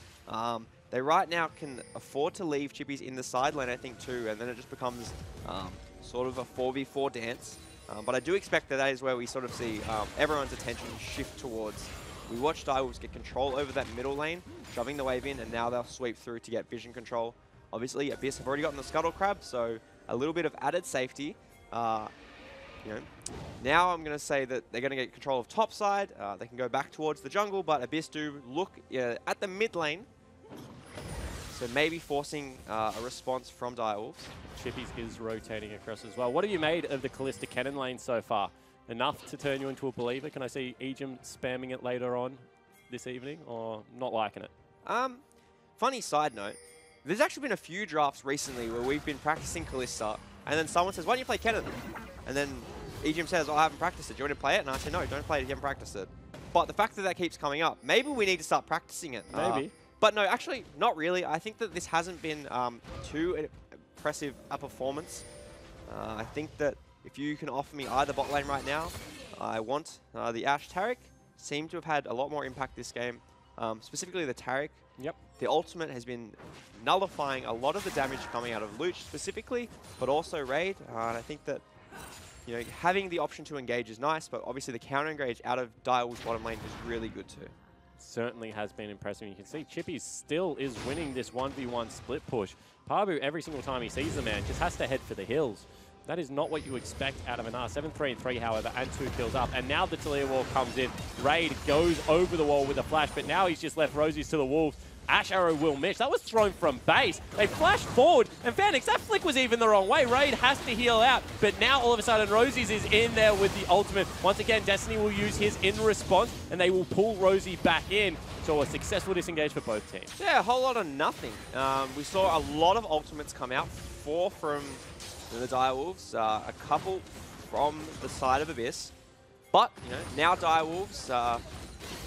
They right now can afford to leave Chippies in the side lane, I think, too, and then it just becomes sort of a 4v4 dance. But I do expect that is where we sort of see everyone's attention shift towards. We watched Direwolves get control over that middle lane, shoving the wave in, and now they'll sweep through to get vision control. Obviously, Abyss have already gotten the Scuttle Crab, so a little bit of added safety. Now I'm going to say that they're going to get control of top side. They can go back towards the jungle, but Abyss do look at the mid lane. So maybe forcing a response from Direwolves. Chippies is rotating across as well. What have you made of the Callista Cannon lane so far? Enough to turn you into a believer? Can I see Ejim spamming it later on this evening, or not liking it? Funny side note, there's actually been a few drafts recently where we've been practicing Callista, and then someone says, why don't you play Cannon? And then Ejim says, oh, I haven't practiced it. Do you want to play it? And I say, no, don't play it if you haven't practiced it. But the fact that that keeps coming up, maybe we need to start practicing it. Maybe. But no, actually, not really. I think that this hasn't been too impressive a performance. I think that if you can offer me either bot lane right now, I want the Ashe Taric. Seem to have had a lot more impact this game, specifically the Taric. Yep. The ultimate has been nullifying a lot of the damage coming out of Luch specifically, but also Raid. And I think that having the option to engage is nice, but obviously the counter engage out of Direwolves bottom lane is really good too. Certainly has been impressive. You can see Chippies still is winning this 1v1 split push. Pabu, every single time he sees the man, just has to head for the hills. That is not what you expect out of an R. 7-3-3, however, and 2 kills up. And now the Talia wall comes in. Raid goes over the wall with a flash, but now he's just left Rosies to the wolves. Ash Arrow will miss. That was thrown from base. They flashed forward, and Fanix, that flick was even the wrong way. Raid has to heal out, but now all of a sudden Rosies is in there with the ultimate. Once again, Destiny will use his in response, and they will pull Rosie back in. So a successful disengage for both teams. Yeah, a whole lot of nothing. We saw a lot of ultimates come out. 4 from the Direwolves, a couple from the side of Abyss. But, now Direwolves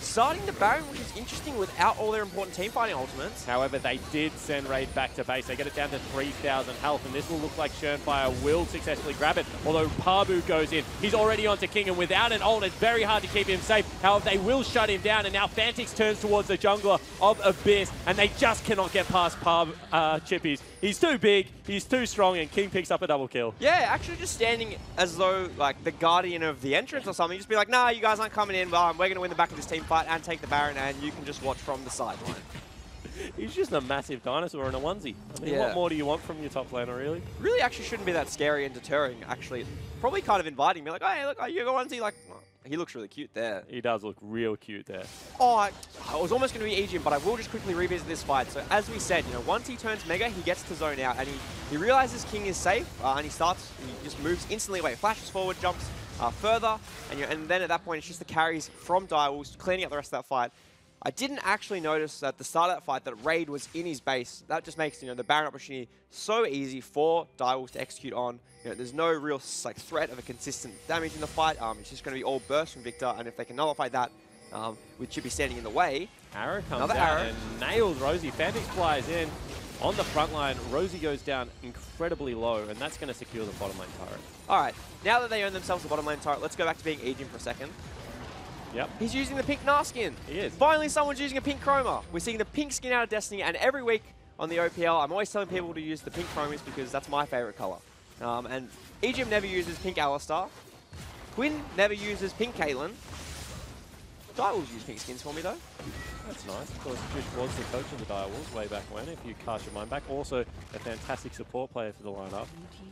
starting the Baron, which is interesting without all their important team fighting ultimates. However, they did send Raid back to base. They get it down to 3,000 health, and this will look like Schönfire will successfully grab it. Although Pabu goes in. He's already onto King, and without an ult, it's very hard to keep him safe. However, they will shut him down, and now Fantix turns towards the jungler of Abyss, and they just cannot get past Chippies. He's too big, he's too strong, and King picks up a double kill. Yeah, actually just standing as though, like, the guardian of the entrance or something. Just be like, nah, you guys aren't coming in. We're going to win the back of this team fight and take the Baron, and you can just watch from the sideline. He's just a massive dinosaur in a onesie. I mean, what more do you want from your top laner, really? Really actually shouldn't be that scary and deterring, actually. Probably kind of inviting me, like, hey, look, you got onesie, like... He looks really cute there. He does look real cute there. Oh, I was almost going to be Ejim, but I will just quickly revisit this fight. So as we said, once he turns Mega, he gets to zone out, and he realizes King is safe, and he just moves instantly away, flashes forward, jumps further, and then at that point it's just the carries from Direwolves cleaning up the rest of that fight. I didn't actually notice at the start of that fight that Raid was in his base. That just makes the Baron opportunity so easy for Direwolves to execute on. There's no real threat of a consistent damage in the fight. It's just going to be all burst from Victor, and if they can nullify that with Chippy standing in the way. Arrow comes out and nails Rosie. Fantix flies in on the front line. Rosie goes down incredibly low, and that's going to secure the bottom lane turret. All right, now that they earn themselves the bottom lane turret, let's go back to being Ejim for a second. Yep. He's using the pink Gnar skin. He is. Finally, someone's using a pink chroma. We're seeing the pink skin out of Destiny, and every week on the OPL, I'm always telling people to use the pink chromas because that's my favorite color. And Ejim never uses pink Alistar. Quinn never uses pink Caitlyn. Direwolves use pink skins for me, though. That's nice. Of course, Jish was the coach of the Direwolves way back when, if you cast your mind back. Also, a fantastic support player for the lineup.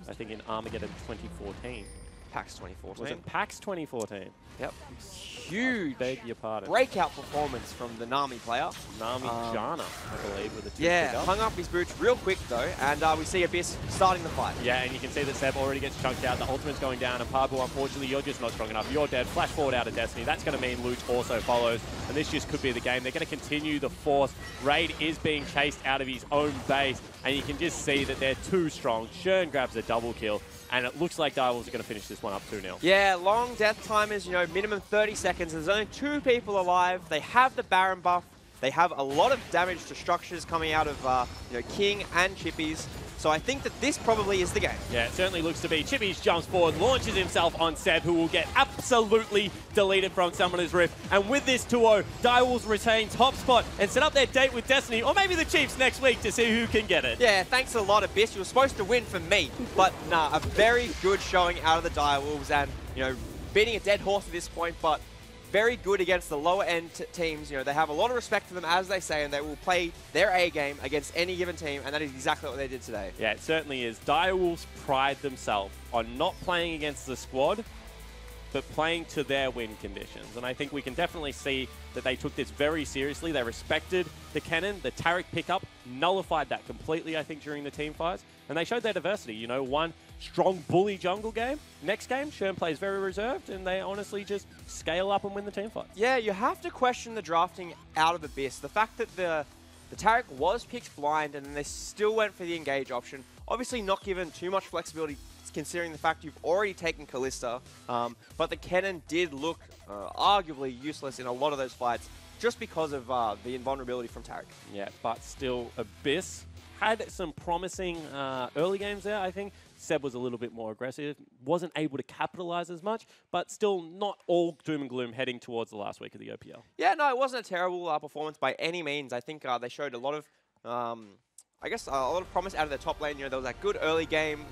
I think in Armageddon 2014. PAX 2014. Was it PAX 2014? Yep. Huge. I beg your pardon. Breakout performance from the Nami player. Nami Jana, I believe, with a 2 Yeah, pickup. hung up his boots real quick, though, and we see Abyss starting the fight. Yeah, and you can see that Seb already gets chunked out. The ultimate's going down, and Parbu, unfortunately, you're just not strong enough. You're dead. Flash forward out of Destiny. That's going to mean Luch also follows, and this just could be the game. They're going to continue the force. Raid is being chased out of his own base, and you can just see that they're too strong. Shern grabs a double kill, and it looks like Direwolves are going to finish this one up 2-0. Yeah, long death timers, minimum 30 seconds. There's only 2 people alive. They have the Baron buff. They have a lot of damage to structures coming out of King and Chippies. So I think that this probably is the game. Yeah, it certainly looks to be. Chippies jumps forward, launches himself on Seb, who will get absolutely deleted from Summoner's Rift. And with this 2-0, Direwolves retain top spot and set up their date with Destiny, or maybe the Chiefs next week to see who can get it. Yeah, thanks a lot, Abyss. You were supposed to win for me. But nah, a very good showing out of the Direwolves and, beating a dead horse at this point, but very good against the lower-end teams. They have a lot of respect for them, as they say, and they will play their A game against any given team, and that is exactly what they did today. Yeah, it certainly is. Direwolves pride themselves on not playing against the squad, but playing to their win conditions. And I think we can definitely see that they took this very seriously. They respected the cannon, the Taric pickup, nullified that completely, I think, during the team fights. And they showed their diversity. One strong bully jungle game. Next game, Shern plays very reserved, and they honestly just scale up and win the team fights. Yeah, you have to question the drafting out of Abyss. The fact that the Taric was picked blind and then they still went for the engage option. Obviously not given too much flexibility considering the fact you've already taken Kalista, but the cannon did look arguably useless in a lot of those fights just because of the invulnerability from Taric. Yeah, but still, Abyss had some promising early games there, I think. Seb was a little bit more aggressive, wasn't able to capitalize as much, but still not all doom and gloom heading towards the last week of the OPL. Yeah, no, it wasn't a terrible performance by any means. I think they showed a lot of, a lot of promise out of their top lane. There was that good early game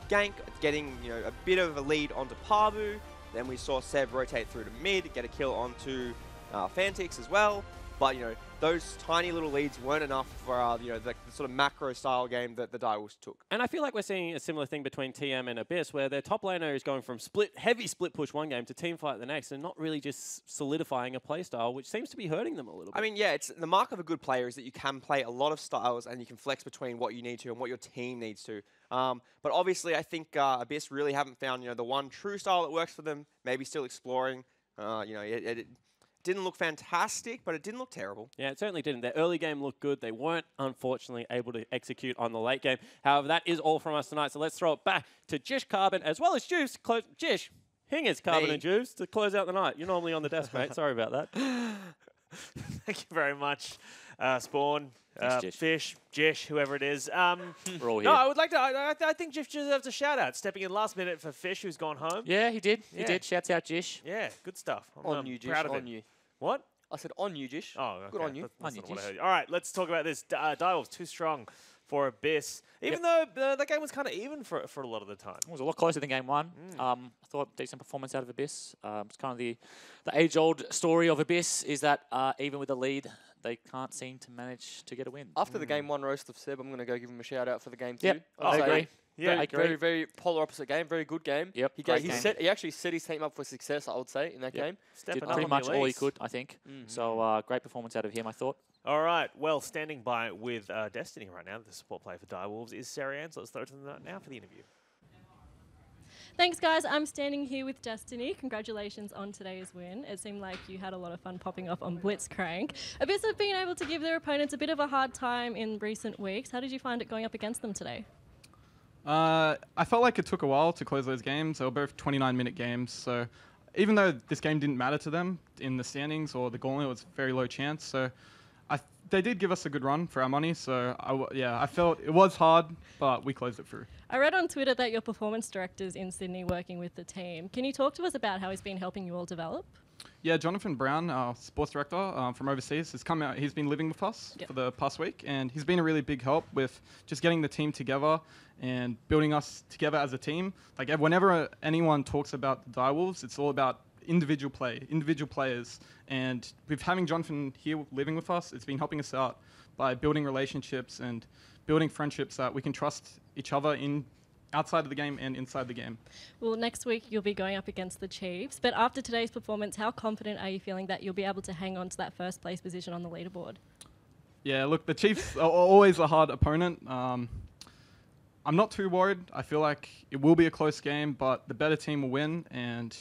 gank, getting a bit of a lead onto Parbu. Then we saw Seb rotate through to mid, get a kill onto Fantix as well. But, those tiny little leads weren't enough for, the sort of macro-style game that the Direwolves took. And I feel like we're seeing a similar thing between TM and Abyss, where their top laner is going from heavy split push one game to team fight the next, and not really just solidifying a playstyle, which seems to be hurting them a little bit. I mean, yeah, it's the mark of a good player is that you can play a lot of styles and you can flex between what you need to and what your team needs to. But obviously, I think Abyss really haven't found, the one true style that works for them. Maybe still exploring. It didn't look fantastic, but it didn't look terrible. Yeah, it certainly didn't. Their early game looked good. They weren't, unfortunately, able to execute on the late game. However, that is all from us tonight, so let's throw it back to Jish Carbon as well as Juice. Jish, Hingers, Carbon and Juice to close out the night. You're normally on the desk, mate. Sorry about that. Thank you very much, Spawn, Thanks, Fish, Jish, whoever it is. We're all here. No, I would like to. I think Jish deserves a shout out, stepping in last minute for Fish, who's gone home. Yeah, he did. He Yeah. did. Shouts out, Jish. Yeah, good stuff. On you, Jish. Proud of On him. you. What? I said on you, Jish. Oh, okay. Good on you. That's On you, not what I Jish. heard. All right, let's talk about this. Direwolves too strong for Abyss, even though that game was kind of even for a lot of the time. It was a lot closer than game one. I thought decent performance out of Abyss. It's kind of the age-old story of Abyss is that even with a lead, they can't seem to manage to get a win. After the game one roast of Seb, I'm going to go give him a shout out for the game two. Yep, I'd I say agree. Yeah, I agree. Very, very polar opposite game. Very good game. Yep, He great game. he actually set his team up for success, I would say, in that Yep. game. Stepping Did up pretty on much the all he Elise. could, I think. So great performance out of him, I thought. All right, well, standing by with Destiny right now, the support player for Direwolves is Sarianne. So let's throw it to them now for the interview. Thanks, guys. I'm standing here with Destiny. Congratulations on today's win. It seemed like you had a lot of fun popping off on Blitzcrank. Abyss have been able to give their opponents a bit of a hard time in recent weeks. How did you find it going up against them today? I felt like it took a while to close those games. They were both 29-minute games, so even though this game didn't matter to them in the standings or the gauntlet, it was very low chance. So they did give us a good run for our money. So I felt it was hard, but we closed it through. I read on Twitter that your performance director's in Sydney working with the team. Can you talk to us about how he's been helping you all develop? Yeah, Jonathan Brown, our sports director from overseas, has come out. He's been living with us for the past week, and he's been a really big help with just getting the team together and building us together as a team. Like whenever anyone talks about the Direwolves, it's all about individual players. And with having Jonathan here living with us, it's been helping us out by building relationships and building friendships that we can trust each other in outside of the game and inside the game. Well, next week you'll be going up against the Chiefs, but after today's performance, how confident are you feeling that you'll be able to hang on to that first place position on the leaderboard? Yeah, look, the Chiefs are always a hard opponent. I'm not too worried. I feel like it will be a close game, but the better team will win, and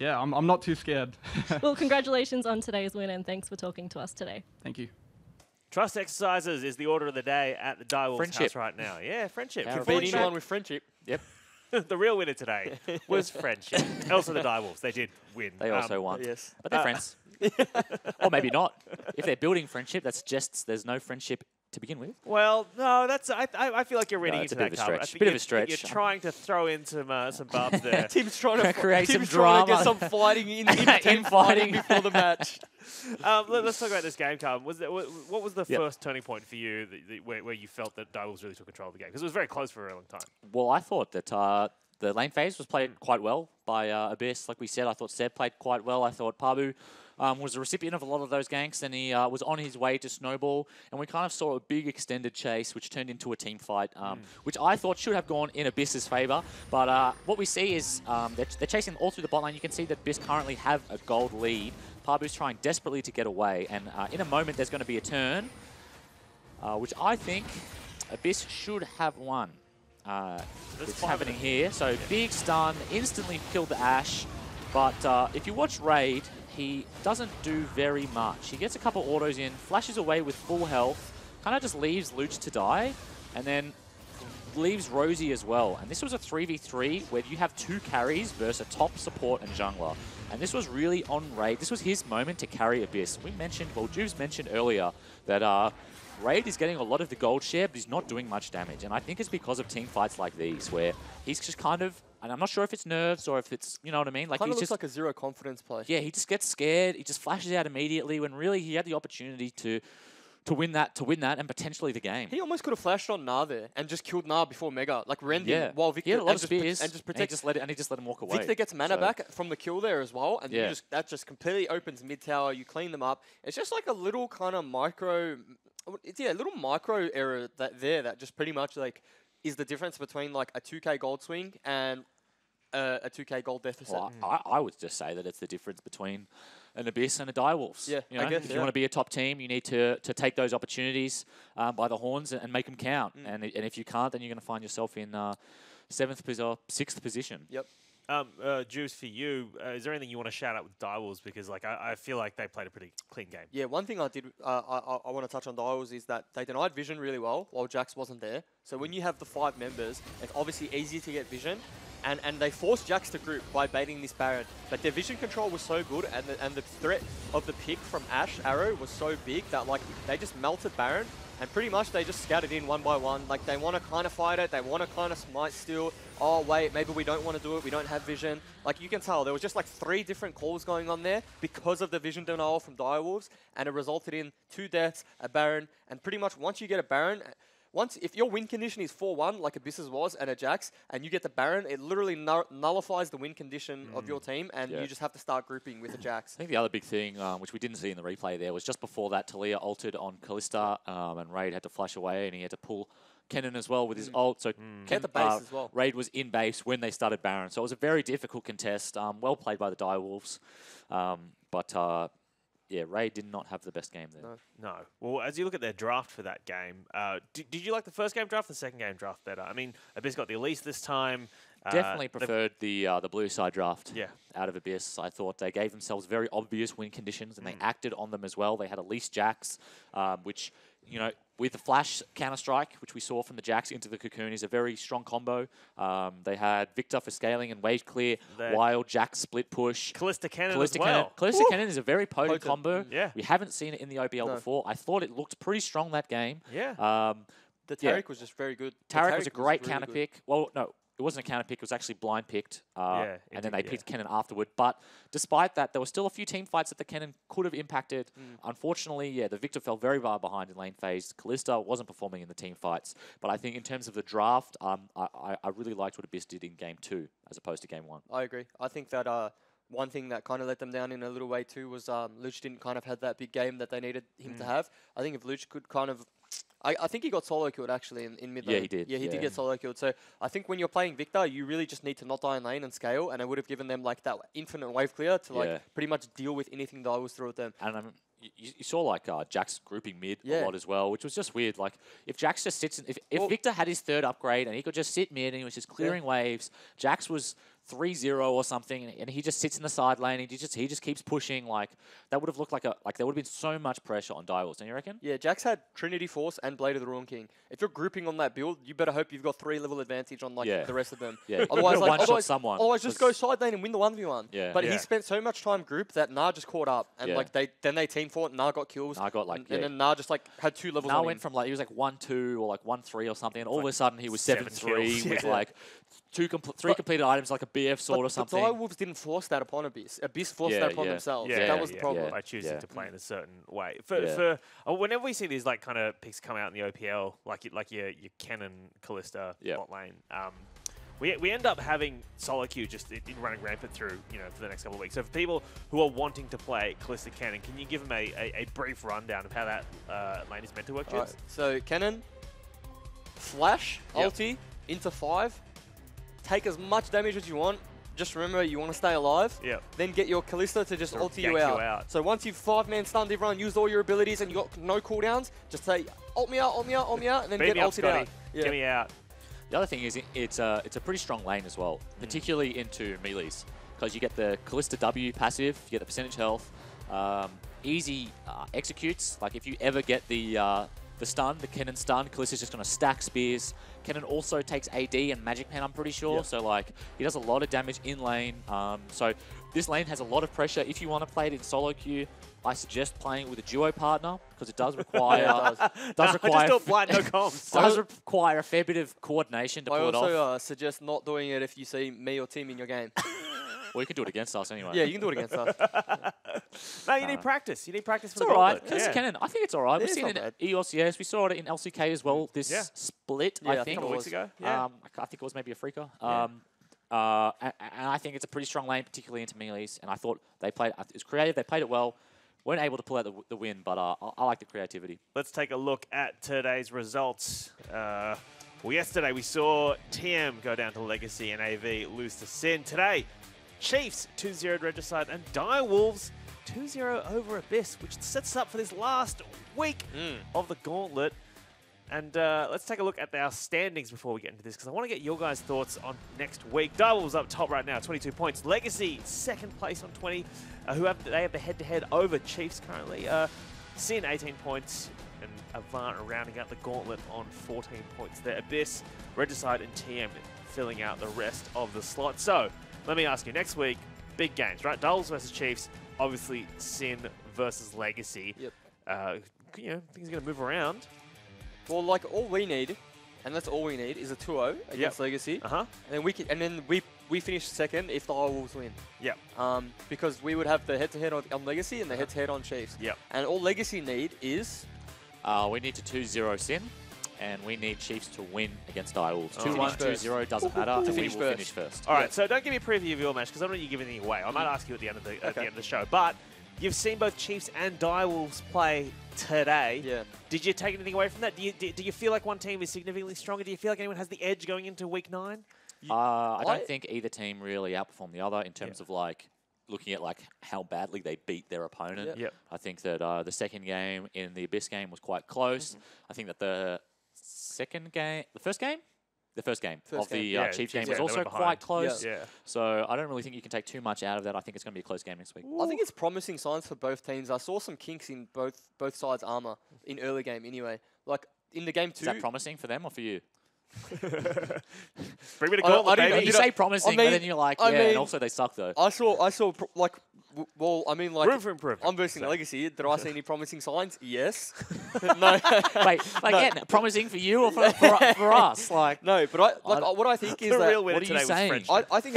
yeah, I'm not too scared. Well, congratulations on today's win, and thanks for talking to us today. Thank you. Trust exercises is the order of the day at the Direwolves Friendship. house right now. Yeah, friendship. Power of Beat friendship. anyone with friendship. Yep. The real winner today was friendship. Also the Direwolves, they did win. They also won. Yes. But they're friends. Or maybe not. If they're building friendship, that's just there's no friendship to begin with. Well, no, that's. I feel like you're reading it's into a bit that, of a Carl. I stretch. think Bit of you're- a stretch. You're trying to throw in some barbs there. Team's trying to Create some team's trying to get drama. some fighting in team Infighting. fighting before the match. Let's talk about this game, Carl. What was the Yep. first turning point for you where you felt that Direwolves really took control of the game? Because it was very close for a very long time. Well, I thought that the lane phase was played quite well by Abyss. Like we said, I thought Seb played quite well. I thought Pabu was a recipient of a lot of those ganks, and he was on his way to snowball. And we kind of saw a big extended chase, which turned into a team fight, which I thought should have gone in Abyss's favour. But what we see is they're chasing all through the bot lane. You can see that Abyss currently have a gold lead. Pabu's trying desperately to get away, and in a moment there's going to be a turn, which I think Abyss should have won. It's happening here. So big stun, instantly killed the Ashe. But if you watch Raid, he doesn't do very much. He gets a couple autos in, flashes away with full health, kind of just leaves Luch to die, and then leaves Rosie as well. And this was a 3v3 where you have two carries versus a top support and jungler. And this was really on Raid. This was his moment to carry Abyss. We mentioned, well, Juves mentioned earlier that Raid is getting a lot of the gold share, but he's not doing much damage. And I think it's because of team fights like these, where he's just kind of, and I'm not sure if it's nerves or if it's, you know what I mean? Like Kind of he's looks just like a zero confidence play. yeah, he just gets scared. He just flashes out immediately when really he had the opportunity to win that and potentially the game. He almost could have flashed on Gnar there and just killed Gnar before Mega, like rend him while Victor he had a lot of and spears and just he protect. just let him walk away. Victor gets mana back from the kill there as well, and Yeah. that just completely opens mid tower. You clean them up. It's just like a little kind of micro. It's a little micro error that just pretty much like is the difference between like a 2k gold swing and a 2k gold deficit. Well, I would just say that it's the difference between an Abyss and a Direwolves. Yeah, you I know, guess, if yeah. you want to be a top team, you need to take those opportunities by the horns and make them count. And if you can't, then you're going to find yourself in 7th or 6th position. Yep. Juice, for you, is there anything you want to shout out with Direwolves? Because like I feel like they played a pretty clean game. Yeah, one thing I did, I want to touch on Dials is that they denied Vision really well while Jax wasn't there. So when you have the 5 members, it's obviously easy to get Vision. And they forced Jax to group by baiting this Baron. But their vision control was so good, and the threat of the pick from Ashe Arrow was so big that like they just melted Baron. And pretty much they just scattered in one by one. Like they want to kind of fight it, they want to kind of smite still. Oh wait, maybe we don't want to do it, we don't have vision. Like you can tell, there was just like 3 different calls going on there because of the vision denial from Direwolves. And it resulted in 2 deaths, a Baron, and pretty much once you get a Baron, if your win condition is 4-1, like Abyss's was, and a Jax, and you get the Baron, it literally nullifies the win condition of your team, and you just have to start grouping with a Jax. I think the other big thing, which we didn't see in the replay there, was just before that, Talia altered on Kalista, and Raid had to flash away, and he had to pull Kennen as well with his ult. So Get the base as well. Raid was in base when they started Baron. So it was a very difficult contest. Well played by the Direwolves. Yeah, Raid did not have the best game there. No. Well, as you look at their draft for that game, did you like the first game draft, the second game draft better? I mean, Abyss got the Elise this time. Definitely they've- preferred the blue side draft. Yeah. Out of Abyss, I thought they gave themselves very obvious win conditions, and they acted on them as well. They had at least Jax, which, with the flash counter strike, which we saw from the Jax into the Cocoon, is a very strong combo. They had Victor for scaling and wave clear, wild Jax split push. Callista Cannon Callista as well. Callista Cannon is a very potent combo. Yeah. We haven't seen it in the OBL before. I thought it looked pretty strong that game. Yeah. The Tariq was just very good. Tariq was a great really counter good. pick. Well, no, it wasn't a counter pick. It was actually blind picked. Yeah, and then they indeed, picked Kennen afterward. But despite that, there were still a few team fights that the Kennen could have impacted. Unfortunately, the Victor fell very far behind in lane phase. Callista wasn't performing in the team fights. But I think in terms of the draft, I really liked what Abyss did in game 2 as opposed to game 1. I agree. I think that one thing that kind of let them down in a little way too was Luch didn't kind of have that big game that they needed him to have. I think if Luch could kind of... I think he got solo killed actually in mid lane. Yeah, he did. Yeah, he did get solo killed. So I think when you're playing Victor, you really just need to not die in lane and scale, and it would have given them like that infinite wave clear to pretty much deal with anything that I was through at them. And you saw like Jax grouping mid a lot as well, which was just weird. Like if Jax just sits, if Victor had his 3rd upgrade and he could just sit mid and he was just clearing waves, Jax was 3-0 or something, and he just sits in the side lane. And he just keeps pushing. Like that would have looked like there would have been so much pressure on Direwolves. Don't you reckon? Yeah, Jax had Trinity Force and Blade of the Ruin King. If you're grouping on that build, you better hope you've got 3 level advantage on the rest of them. Yeah, otherwise, someone. Otherwise, just go side lane and win the 1v1. Yeah. But he spent so much time group that Nah just caught up, and then they team fought. Nah got kills. Nah got and then Nah just had 2 levels. Nah went from he was like 1-2 or like 1-3 or something, and all of a sudden he was 7-3 with like 3 completed items like a BF sword or something. But Direwolves didn't force that upon Abyss. Abyss forced that upon themselves. Yeah, that was the problem. By choosing to play in a certain way. For whenever we see these like kind of picks come out in the OPL, like your Kennen Callista bot lane, we end up having solo queue just running rampant through for the next couple of weeks. So for people who are wanting to play Callista Cannon, can you give them a brief rundown of how that lane is meant to work? Right, so Cannon, flash, ulti, into 5, take as much damage as you want. Just remember, you want to stay alive. Yep. Then get your Callista to just ulti you gank out. So once you've 5-man stunned everyone, used all your abilities, and you got no cooldowns, just say, ult me out, ult me out, ult me out, and then Beat get me up, ulted Scotty. out. Yeah. Get me out. The other thing is it's a pretty strong lane as well, particularly into melees, because you get the Callista W passive, you get the percentage health, easy executes. Like if you ever get the stun, the Kennen stun, Callista's just going to stack spears. Kennen also takes AD and Magic Pen, I'm pretty sure. Yep. So like he does a lot of damage in lane. So this lane has a lot of pressure. If you want to play it in solo queue, I suggest playing it with a duo partner because it does require I just don't blind no comms. does require a fair bit of coordination to I pull it off. also suggest not doing it if you see me or Tim in your game. Well, you can do it against us anyway. Yeah, you can do it against us. No, you need practice. You need practice for It's the all right. gauntlet. Calista Cannon, I think it's all right. We've it's seen not it bad. in EOS, yes. We saw it in LCK as well. This split, Yeah, I I think think. it couple weeks was. ago. Yeah. I think it was maybe a Freaker. And I think it's a pretty strong lane, particularly into melees. And I thought they played it was creative. They played it well. Weren't able to pull out the win, but I like the creativity. Let's take a look at today's results. Well, yesterday we saw TM go down to Legacy and AV lose to Sin. Today, Chiefs 2-0 Regicide and Direwolves 2-0 over Abyss, which sets us up for this last week of the gauntlet. And let's take a look at our standings before we get into this, because I want to get your guys' thoughts on next week. Direwolves up top right now, 22 points. Legacy, second place on 20. They have the head-to-head over Chiefs currently. Sin, 18 points. And Avant rounding out the gauntlet on 14 points there. Abyss, Regicide, and TM filling out the rest of the slot. So, let me ask you, next week, big games, right? Direwolves versus Chiefs. Obviously, Sin versus Legacy. Yep. Things are going to move around. Well, like all we need, and that's all we need, is a 2-0 against Legacy. Uh-huh. And then we finish second if the Direwolves win. Yep. Because we would have the head-to-head on Legacy and the head-to-head on Chiefs. Yep. And all Legacy need is... We need to 2-0 Sin, and we need Chiefs to win against Direwolves. Oh. 2-1, 2-0, doesn't matter. To We finish will first. finish first. All right, so don't give me a preview of your match, because I don't want you to give anything away. I might ask you at the end of the show. But you've seen both Chiefs and Direwolves play today. Yeah. Did you take anything away from that? Do you feel like one team is significantly stronger? Do you feel like anyone has the edge going into week 9? I don't think either team really outperformed the other in terms of like looking at like how badly they beat their opponent. Yep. I think that the second game in the Abyss game was quite close. I think that the first game, the first game First of game. the Yeah, Chiefs yeah, game was they also were behind. quite close. Yeah. So I don't really think you can take too much out of that. I think it's going to be a close game next week. I think it's promising signs for both teams. I saw some kinks in both sides' armor in early game anyway. Like in the game Is 2. that promising for them or for you? Bring me to I gauntlet, didn't- baby. You say promising, mean- but then you're like, I yeah, mean- and also they suck though. I saw well, I mean, like, Room for improvement. I'm boosting So- legacy. Did I see any promising signs? Yes. no. Wait, again, promising for you or for us? Like, No, but what I think is The that real winner what are you today was saying? French. I think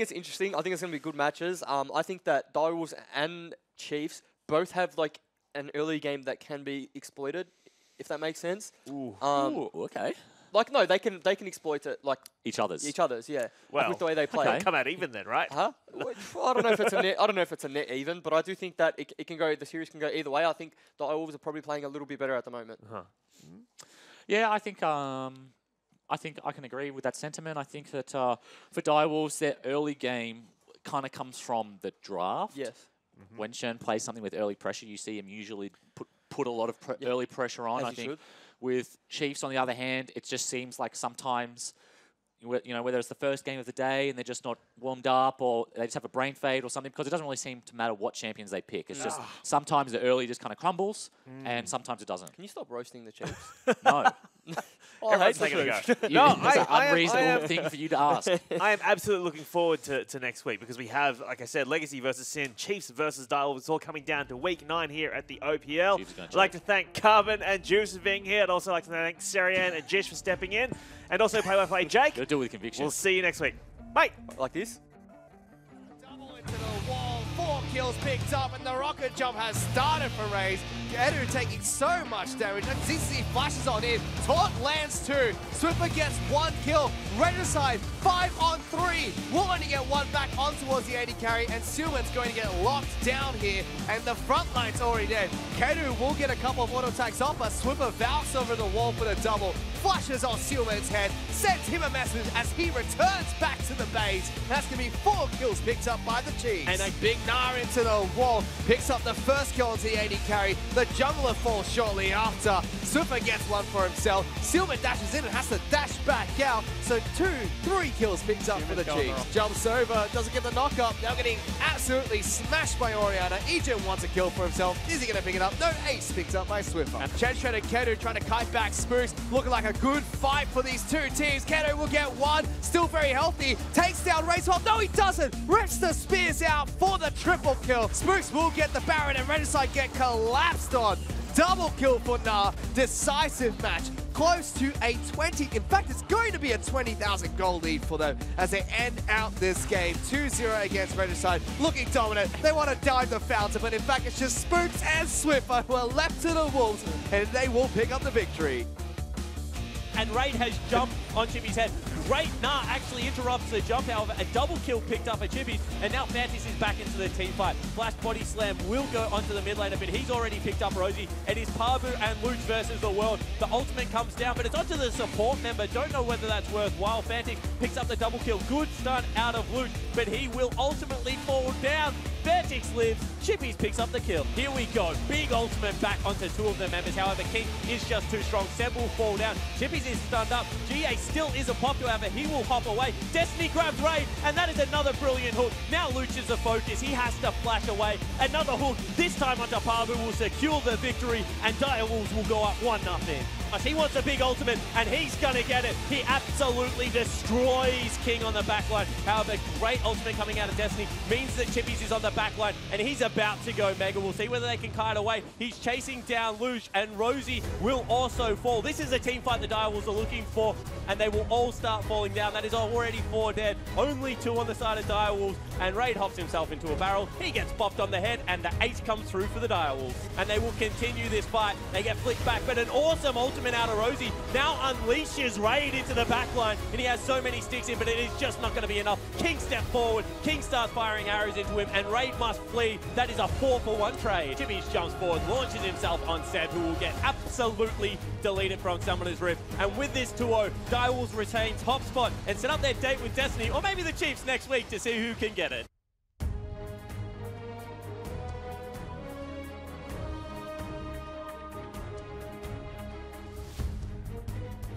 it's interesting. I think it's going to be good matches. I think that Direwolves and Chiefs both have like an early game that can be exploited, if that makes sense. Ooh. ooh, okay. Like no, they can exploit it like Each other's. each other's, yeah. Like, Well, with the way they play. okay. Come out even then, right? Huh? Well, I don't know if it's a net. I don't know if it's a net even, but I do think that it can go. The series can go either way. I think the Direwolves are probably playing a little bit better at the moment. Yeah, I think I can agree with that sentiment. I think that for Direwolves, their early game kind of comes from the draft. Yes. When Shen plays something with early pressure, you see him usually put a lot of early pressure on. As I he think should. with Chiefs, on the other hand, it just seems like sometimes, whether it's the first game of the day and they're just not warmed up, or they just have a brain fade or something, because it doesn't really seem to matter what champions they pick. It's just sometimes the early just kind of crumbles, and sometimes it doesn't. Can you stop roasting the Chiefs? No, I hate Everyone's the taking a go. Chiefs. No, that's an I am- unreasonable thing for you to ask. I am absolutely looking forward to next week because we have, like I said, Legacy versus Sin, Chiefs versus Direwolves. It's all coming down to week 9 here at the OPL. Chiefs are gonna I'd like to thank Carbon and Juice for being here. I'd also like to thank Sarian and Jish for stepping in. And also Play-by-Play Jake. Gotta do it with conviction. We'll see you next week. Bye. Like this. Double into the wall, 4 kills picked up, and the rocket jump has started for Raze. Edu taking so much damage, and ZC flashes on in. Taunt lands 2. Swiffer gets 1 kill. Regicide 5 on 3. Will only get 1 back on towards the 80 carry, and Silman's going to get locked down here, and the front line's already dead. Kedu will get a couple of auto attacks off, but Swiffer valves over the wall for the double. Flushes on Silman's head, sends him a message as he returns back to the base. That's going to be 4 kills picked up by the Chiefs. And a big Gnar into the wall, picks up the first kill onto the 80 carry. The jungler falls shortly after. Swiffer gets 1 for himself. Silman dashes in and has to dash back out. So 3 kills picked up for the Chiefs. Jumps over, doesn't get the knock up. Now getting absolutely smashed by Oriana. Ejin wants a kill for himself. Is he going to pick it up? No, ace picked up by Swiffer. Chenshred and Kedu trying to kite back Spooks. Looking like a good fight for these two teams. Kedu will get 1. Still very healthy. Takes down Racehop. No, he doesn't. Rips the spears out for the triple kill. Spooks will get the Baron and Regicide get collapsed on. Double kill for Gnar. Decisive match. Close to a 20. In fact, it's going to be a 20,000 goal lead for them as they end out this game. 2-0 against Regicide. Looking dominant. They want to dive the fountain, but in fact, it's just Spooks and Swiffer who are left to the Wolves, and they will pick up the victory. And Raid has jumped on Chippy's head. Great Gnar actually interrupts the jump, however. A double kill picked up at Chippy's, and now Fantis is back into the team fight. Flash Body Slam will go onto the mid laner, but he's already picked up Rosie. It is Parbu and Luch versus the world. The ultimate comes down, but it's onto the support member. Don't know whether that's worthwhile. Fantis picks up the double kill. Good stun out of Luch, but he will ultimately fall down. Vertix lives, Chippies picks up the kill. Here we go, big ultimate back onto 2 of the members. However, King is just too strong. Seb will fall down. Chippies is stunned up. GA still isn't popular, however, he will hop away. Destiny grabs Raid, and that is another brilliant hook. Now Luch is the focus. He has to flash away. Another hook, this time onto Parbu, will secure the victory, and Direwolves will go up 1-0. He wants a big ultimate, and he's gonna get it. He absolutely destroys King on the backline. However, great ultimate coming out of Destiny means that Chippies is on the backline, and he's about to go mega. We'll see whether they can kite away. He's chasing down Luch, and Rosie will also fall. This is a team fight the Direwolves are looking for, and they will all start falling down. That is already 4 dead. Only 2 on the side of Direwolves, and Raid hops himself into a barrel. He gets bopped on the head, and the ace comes through for the Direwolves. And they will continue this fight. They get flicked back, but an awesome ultimate out of Rosie now unleashes Raid into the backline, and he has so many sticks in, but it is just not going to be enough. King steps forward, King starts firing arrows into him, and Raid must flee. That is a 4-for-1 trade. Chippies jumps forward, launches himself on Seb, who will get absolutely deleted from Summoner's Rift. And with this 2-0, Direwolves retain top spot and set up their date with Destiny, or maybe the Chiefs next week to see who can get it.